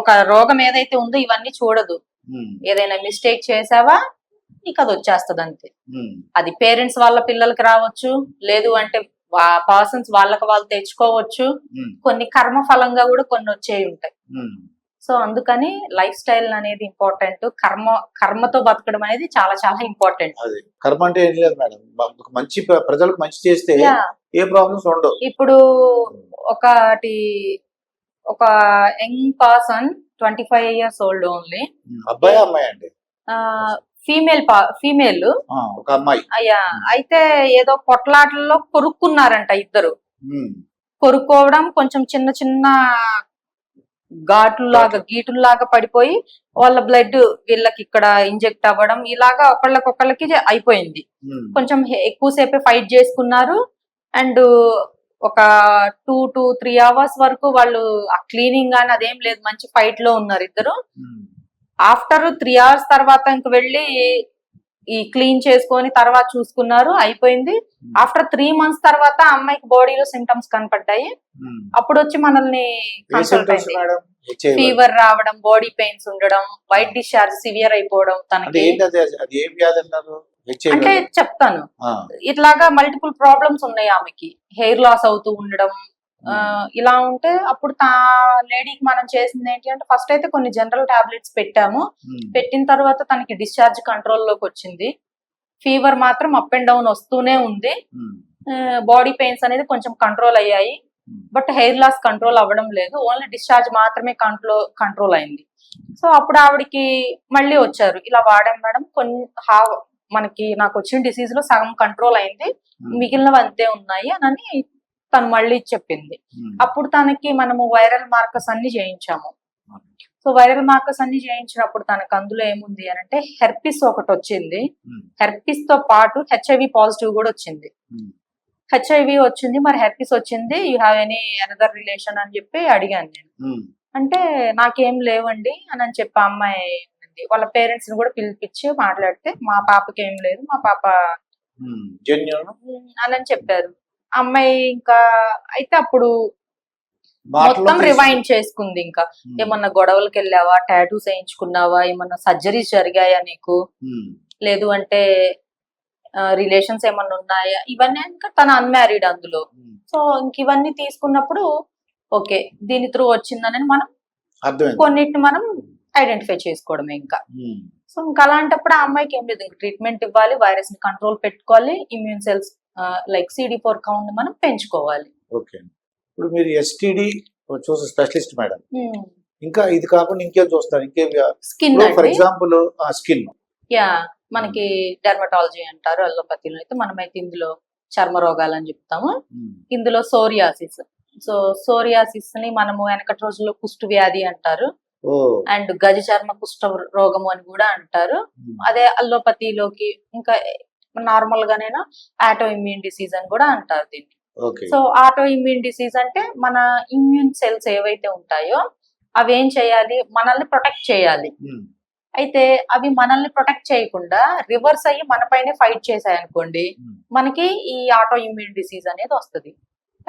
ఒక రోగం ఏదైతే ఉందో ఇవన్నీ చూడదు. ఏదైనా మిస్టేక్ చేసావా నీకు అది వచ్చేస్తుంది అంతే. అది పేరెంట్స్ వాళ్ళ పిల్లలకి రావచ్చు, లేదు అంటే పర్సన్స్ వాళ్ళకి వాళ్ళు తెచ్చుకోవచ్చు, కొన్ని కర్మ ఫలంగా కూడా కొన్ని వచ్చేవి ఉంటాయి. సో అందుకని లైఫ్ స్టైల్ అనేది ఇంపార్టెంట్. కర్మతో బతకడం అనేది చాలా చాలా ఇంపార్టెంట్. కర్మ అంటే ఏం లేదు మేడం, మంచి ప్రజలకు మంచి చేస్తే ఏ ప్రాబ్లమ్స్ ఉండవు. ఇప్పుడు ఒక young person 25 years old only, అబ్బాయి అమ్మాయి అండి, ఫీమేల్ ఒక అమ్మాయి. అయ్యా అయితే ఏదో కొట్లాటల్లో కొరుక్కున్నారంట ఇద్దరు. కొరుక్కోవడం కొంచెం చిన్న చిన్న గీటుల్లాగా పడిపోయి వాళ్ళ బ్లడ్ వీళ్ళకి ఇక్కడ ఇంజెక్ట్ అవ్వడం ఇలాగా ఒకళ్ళకి అయిపోయింది. కొంచెం ఎక్కువసేపే ఫైట్ చేసుకున్నారు. అండ్ ఒక 2 to 3 hours వరకు వాళ్ళు ఆ క్లీనింగ్ గానీ అదేం లేదు, మంచి ఫైట్ లో ఉన్నారు ఇద్దరు. ఆఫ్టర్ 3 hours తర్వాత ఇంక వెళ్ళి ఈ క్లీన్ చేసుకొని తర్వాత చూసుకున్నారు, అయిపోయింది. ఆఫ్టర్ 3 months తర్వాత అమ్మాయికి బాడీలో సిమ్టమ్స్ కనపడ్డాయి. అప్పుడు వచ్చి మనల్ని కన్సల్ట్ అయింది. ఫీవర్ రావడం, బాడీ పెయిన్స్ ఉండడం, వైట్ డిశ్చార్జ్ సివియర్ అయిపోవడం. తనకి అంటే చెప్తాను, ఇట్లాగా మల్టిపుల్ ప్రాబ్లమ్స్ ఉన్నాయి ఆమెకి. హెయిర్ లాస్ అవుతూ ఉండడం ఇలా ఉంటే అప్పుడు లేడీకి మనం చేసింది ఏంటి అంటే ఫస్ట్ అయితే కొన్ని జనరల్ టాబ్లెట్స్ పెట్టాము. పెట్టిన తర్వాత తనకి డిశ్చార్జ్ కంట్రోల్లోకి వచ్చింది. ఫీవర్ మాత్రం అప్ అండ్ డౌన్ వస్తూనే ఉంది. బాడీ పెయిన్స్ అనేది కొంచెం కంట్రోల్ అయ్యాయి, బట్ హెయిర్ లాస్ కంట్రోల్ అవ్వడం లేదు. ఓన్లీ డిశ్చార్జ్ మాత్రమే కంట్రోల్ అయింది. సో అప్పుడు ఆవిడకి మళ్ళీ వచ్చారు, ఇలా వాడాం మేడం, నాకు వచ్చిన డిసీజ్ లో సగం కంట్రోల్ అయింది, మిగిలినవి అంతే ఉన్నాయి అని తను మళ్ళీ చెప్పింది. అప్పుడు తనకి మనము వైరల్ మార్కర్స్ అన్ని చేయించాము. సో వైరల్ మార్కర్స్ అన్ని చేయించినప్పుడు తనకు అందులో ఏముంది అని అంటే హెర్పిస్ ఒకటి వచ్చింది. హెర్పిస్ తో పాటు హెచ్ఐవి పాజిటివ్ కూడా వచ్చింది. హెచ్ఐవి వచ్చింది, మరి హెర్పిస్ వచ్చింది, you have any another relation అని చెప్పి అడిగాను నేను. అంటే నాకేం లేవండి అని చెప్పి అమ్మాయి వాళ్ళ పేరెంట్స్ ని కూడా పిలిపించి మాట్లాడితే మా పాపకి ఏం లేదు, మా పాప అని చెప్పారు. అమ్మాయి ఇంకా అయితే అప్పుడు మాటల్లో మొత్తం రివైండ్ చేసుకుంది. ఇంకా ఏమన్నా గొడవలకి వెళ్ళావా, టాటూస్ వేయించుకున్నావా, ఏమన్నా సర్జరీస్ జరిగాయా నీకు, లేదు అంటే రిలేషన్స్ ఏమన్నా ఉన్నాయా, ఇవన్నీ ఇంకా తన అన్మ్యారీడ్ అందులో. సో ఇంక ఇవన్నీ తీసుకున్నప్పుడు ఓకే దీని త్రూ వచ్చిందని మనం అర్థమైంది. కొన్నిటిని మనం ఐడెంటిఫై చేసుకోవడమే ఇంకా. సో ఇంకా అలాంటప్పుడు ఆ అమ్మాయికి ఏం లేదు, ట్రీట్మెంట్ ఇవ్వాలి, వైరస్ ని కంట్రోల్ పెట్టుకోవాలి, immune cells like CD4 count మనం పెంచుకోవాలి. ఓకే, ఇప్పుడు మీరు STD చూసే స్పెషలిస్ట్ మేడం, ఇంకా ఇది కాకుండా ఇంకేం చూస్తారు? ఇంకేం? Skin for example skin. Yeah, మనకి డెర్మటాలజీ అంటారు అల్లోపతిలో. అయితే మనమైతే ఇందులో చర్మ రోగాలు అని చెప్తాము. ఇందులో సోరియాసిస్. సో సోరియాసిస్ ని మనము వెనకటి రోజుల్లో కుష్టు వ్యాధి అంటారు, అండ్ గజ చర్మ కుష్ఠ రోగము అని కూడా అంటారు. అదే అల్లోపతిలోకి ఇంకా నార్మల్ గానేనా ఆటో ఇమ్యూన్ డిసీజ్ అని కూడా అంటారు దీన్ని. సో ఆటో ఇమ్యూన్ డిసీజ్ అంటే మన ఇమ్యూన్ సెల్స్ ఏవైతే ఉంటాయో అవి ఏం చేయాలి, మనల్ని ప్రొటెక్ట్ చేయాలి. అయితే అవి మనల్ని ప్రొటెక్ట్ చేయకుండా రివర్స్ అయ్యి మన పైన ఫైట్ చేశాయి అనుకోండి, మనకి ఈ ఆటో ఇమ్యూన్ డిసీజ్ అనేది వస్తుంది.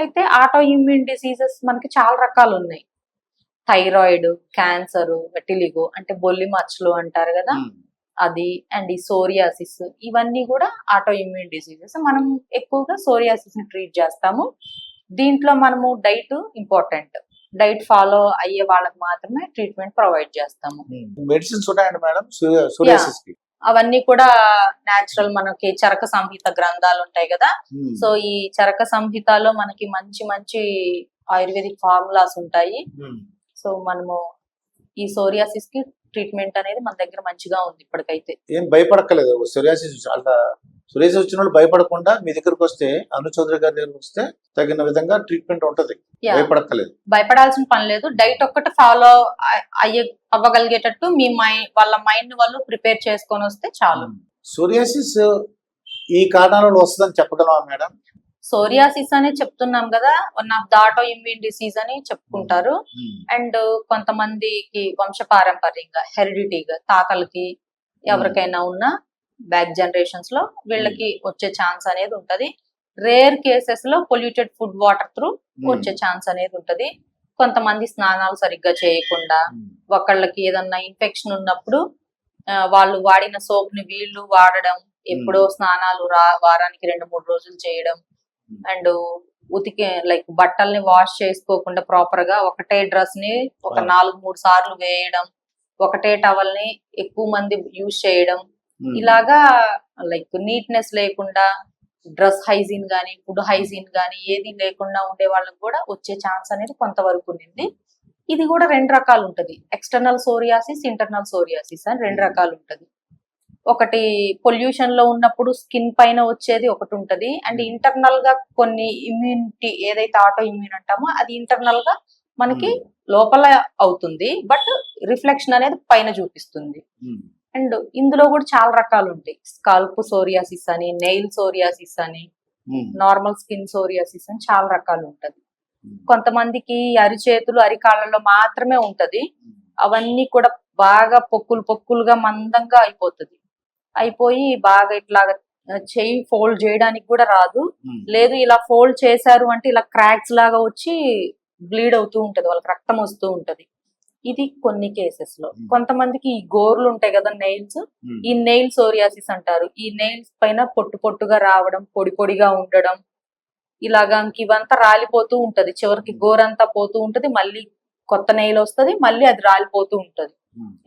అయితే ఆటో ఇమ్యూన్ డిసీజెస్ మనకి చాలా రకాలు ఉన్నాయి. థైరాయిడ్, క్యాన్సర్, వెటిలిగో అంటే బొల్లి మచ్చలు అంటారు కదా అది, అండ్ ఈ సోరియాసిస్, ఇవన్నీ కూడా ఆటో ఇమ్యూన్ డిసీజెస్. మనం ఎక్కువగా సోరియాసిస్ ని ట్రీట్ చేస్తాము. దీంట్లో మనము డైట్ ఇంపార్టెంట్, డైట్ ఫాలో అయ్యే వాళ్ళకి మాత్రమే ట్రీట్మెంట్ ప్రొవైడ్ చేస్తాము. మెడిసిన్స్ ఉన్నాయండి మేడం సోరియాసిస్ కి? అవన్నీ కూడా నేచురల్, మనకి చరక సంహిత గ్రంథాలు ఉంటాయి కదా. సో ఈ చరక సంహితలో మనకి మంచి మంచి ఆయుర్వేదిక్ ఫార్ములాస్ ఉంటాయి. సో మనము ఈ సోరియాసిస్ కి ట్రీట్మెంట్ అనేది మన దగ్గర మంచిగా ఉంది ఇప్పటికైతే. ఏం భయపడక్కలేదు. సోరియాసిస్ వచ్చిన వాళ్ళు భయపడకుండా మీ దగ్గరకు వస్తే, అను చౌదరి గారి దగ్గరకు వస్తే తగిన విధంగా ట్రీట్మెంట్ ఉంటది, భయపడక్కలేదు. భయపడాల్సిన పని లేదు. డైట్ ఒక్కటి ఫాలో అవ్వగలిగేటట్టు మీ వాళ్ళ మైండ్ వాళ్ళు ప్రిపేర్ చేసుకొని వస్తే చాలు. సోరియాసిస్ ఈ కారణాలలో వస్తుందని చెప్పగలమా మేడం? సోరియాసిస్ అని చెప్తున్నాం కదా, one of the auto immune disease అని చెప్పుకుంటారు. అండ్ కొంతమందికి వంశపారంపర్యంగా హెరిడిటీగా తాతలకి ఎవరికైనా ఉన్న బ్యాక్ జనరేషన్స్ లో వీళ్ళకి వచ్చే ఛాన్స్ అనేది ఉంటది. రేర్ కేసెస్ లో పొల్యూటెడ్ ఫుడ్ వాటర్ త్రూ వచ్చే ఛాన్స్ అనేది ఉంటది. కొంతమంది స్నానాలు సరిగ్గా చేయకుండా, ఒకళ్ళకి ఏదన్నా ఇన్ఫెక్షన్ ఉన్నప్పుడు వాళ్ళు వాడిన సోప్ ని వీళ్ళు వాడడం, ఎప్పుడో స్నానాలు వారానికి 2-3 రోజులు చేయడం, అండ్ ఉతికే లైక్ బట్టల్ని వాష్ చేసుకోకుండా ప్రాపర్ గా ఒకటే డ్రెస్ ని ఒక 4-3 సార్లు వేయడం, ఒకటే టవల్ ని ఎక్కువ మంది యూజ్ చేయడం, ఇలాగా లైక్ నీట్నెస్ లేకుండా, డ్రెస్ హైజీన్ గానీ ఫుడ్ హైజీన్ గానీ ఏది లేకుండా ఉండే వాళ్ళకి కూడా వచ్చే ఛాన్స్ అనేది కొంతవరకు ఉంది. ఇది కూడా 2 రకాలు ఉంటది, ఎక్స్టర్నల్ సోరియాసిస్, ఇంటర్నల్ సోరియాసిస్ అని 2 రకాలు ఉంటది. ఒకటి పొల్యూషన్ లో ఉన్నప్పుడు స్కిన్ పైన వచ్చేది ఒకటి ఉంటది, అండ్ ఇంటర్నల్ గా కొన్ని ఇమ్యూనిటీ ఏదైతే ఆటో ఇమ్యూన్ అంటామో అది ఇంటర్నల్ గా మనకి లోపల అవుతుంది, బట్ రిఫ్లెక్షన్ అనేది పైన చూపిస్తుంది. అండ్ ఇందులో కూడా చాలా రకాలు ఉంటాయి. స్కాల్ప్ సోరియాసిస్ అని, నెయిల్ సోరియాసిస్ అని, నార్మల్ స్కిన్ సోరియాసిస్ అని చాలా రకాలు ఉంటది. కొంతమందికి అరిచేతులు, అరికాళ్ళలో మాత్రమే ఉంటది. అవన్నీ కూడా బాగా పొక్కులుగా మందంగా అయిపోయి బాగా ఇట్లా చెయ్యి ఫోల్డ్ చేయడానికి కూడా రాదు. లేదు ఇలా ఫోల్డ్ చేశారు అంటే ఇలా క్రాక్స్ లాగా వచ్చి బ్లీడ్ అవుతూ ఉంటది, వాళ్ళకి రక్తం వస్తూ ఉంటది. ఇది కొన్ని కేసెస్ లో. కొంతమందికి ఈ గోర్లు ఉంటాయి కదా నెయిల్స్, ఈ నెయిల్ సోరియాసిస్ అంటారు. ఈ నెయిల్స్ పైన పొట్టుగా రావడం, పొడిగా ఉండడం, ఇలాగా ఇవంతా రాలిపోతూ ఉంటది. చివరికి గోరంతా పోతూ ఉంటది, మళ్ళీ కొత్త నెయిల్ వస్తది, మళ్ళీ అది రాలిపోతూ ఉంటది.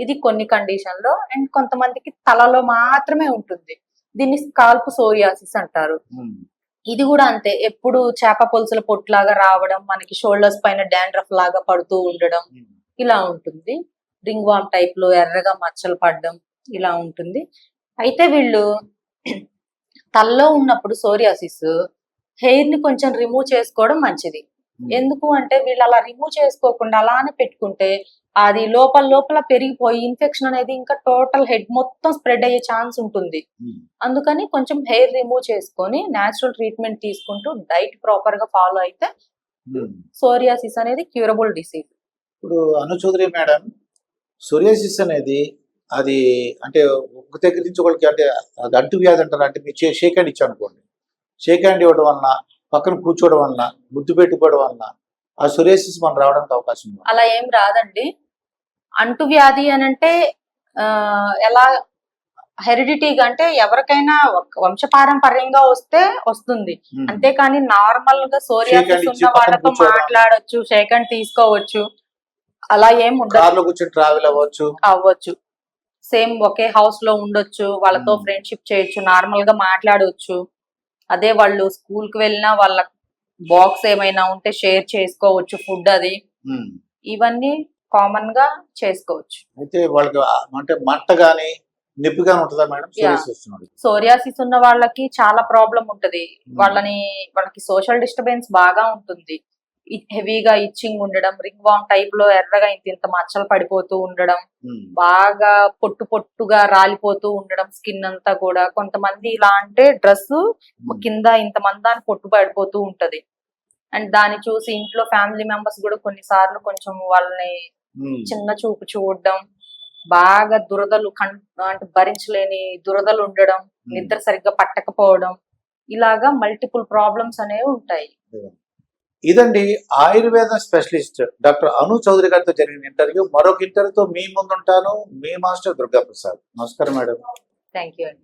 ఇది కొన్ని కండిషన్ లో. అండ్ కొంతమందికి తలలో మాత్రమే ఉంటుంది, దీన్ని స్కాల్ప్ సోరియాసిస్ అంటారు. ఇది కూడా అంతే, ఎప్పుడు చేప పులుసుల పొట్టులాగా రావడం, మనకి షోల్డర్స్ పైన డాండ్రఫ్ లాగా పడుతూ ఉండడం, ఇలా ఉంటుంది. రింగ్ వామ్ టైప్ లో ఎర్రగా మచ్చలు పడడం ఇలా ఉంటుంది. అయితే వీళ్ళు తలలో ఉన్నప్పుడు సోరియాసిస్ హెయిర్ ని కొంచెం రిమూవ్ చేసుకోవడం మంచిది. ఎందుకు అంటే వీళ్ళు అలా రిమూవ్ చేసుకోకుండా అలానే పెట్టుకుంటే అది లోపల పెరిగిపోయి ఇన్ఫెక్షన్ అనేది ఇంకా టోటల్ హెడ్ మొత్తం స్ప్రెడ్ అయ్యే ఛాన్స్ ఉంటుంది. అందుకని కొంచెం హెయిర్ రిమూవ్ చేసుకొని న్యాచురల్ ట్రీట్మెంట్ తీసుకుంటూ డైట్ ప్రాపర్ గా ఫాలో అయితే సోరియాసిస్ అనేది క్యూరబుల్ డిసీజ్. ఇప్పుడు అను చౌదరి మేడం, సోరియాసిస్ అనేది అది అంటే ఒక దగ్గర నుంచి ఒకరికి అంటే అది అంటు వ్యాధి అంటారు. అంటే మీరు షేక్ హ్యాండ్ ఇచ్చాను అనుకోండి, షేక్ హ్యాండ్ ఇవ్వడం వలన పక్కన కూర్చోవడం వలన, ముద్దు పెట్టుకోవడం వలన ఆ సొరియాసిస్ మనం రావడానికి అవకాశం ఉంది. అలా ఏం రాదండి. అంటువ్యాధి అని అంటే ఎలా హెరిడిటీగా అంటే ఎవరికైనా వంశపారంపర్యంగా వస్తే వస్తుంది. అంతేకాని నార్మల్ గా సోరియాసిస్ ఉన్న వాళ్ళతో మాట్లాడొచ్చు, షేక్ హ్యాండ్ తీసుకోవచ్చు, అలా ఏం ఉండదు. కార్లో కూర్చొని ట్రావెల్ అవ్వచ్చు, సేమ్ ఒకే హౌస్ లో ఉండొచ్చు, వాళ్ళతో ఫ్రెండ్షిప్ చేయొచ్చు, నార్మల్ గా మాట్లాడవచ్చు. అదే వాళ్ళు స్కూల్ కి వెళ్ళినా వాళ్ళ బాక్స్ ఏమైనా ఉంటే షేర్ చేసుకోవచ్చు, ఫుడ్ అది ఇవన్నీ కామన్ గా చేసుకోవచ్చు. అయితే వాళ్ళకి అంటే మంట గానీ నొప్పిగా ఉంటుందా మేడం? సోరియాసిస్ ఉన్న వాళ్ళకి చాలా ప్రాబ్లం ఉంటది. వాళ్ళకి సోషల్ డిస్టర్బెన్స్ బాగా ఉంటుంది. హెవీగా ఇచ్చింగ్ ఉండడం, రింగ్ వామ్ టైప్ లో ఎర్రగా ఇంత మచ్చలు పడిపోతూ ఉండడం, బాగా పొట్టుగా రాలిపోతూ ఉండడం స్కిన్ అంతా కూడా. కొంతమంది ఇలా అంటే డ్రెస్ కింద ఇంత మందాన్ని పొట్టు పడిపోతూ ఉంటది. అండ్ దాన్ని చూసి ఇంట్లో ఫ్యామిలీ మెంబర్స్ కూడా కొన్నిసార్లు కొంచెం వాళ్ళని చిన్న చూపు చూడడం, బాగా దురదలు అంటే భరించలేని దురదలు ఉండడం, నిద్ర సరిగ్గా పట్టకపోవడం, ఇలాగా మల్టిపుల్ ప్రాబ్లమ్స్ అనేవి ఉంటాయి. ఇదండి ఆయుర్వేద స్పెషలిస్ట్ డాక్టర్ అను చౌదరి గారితో జరిగిన ఇంటర్వ్యూ. మరొక ఇంటర్వ్యూతో మీ ముందుంటాను. మీ మాస్టర్ దుర్గా ప్రసాద్. నమస్కారం మేడం. థ్యాంక్ యూ అండి.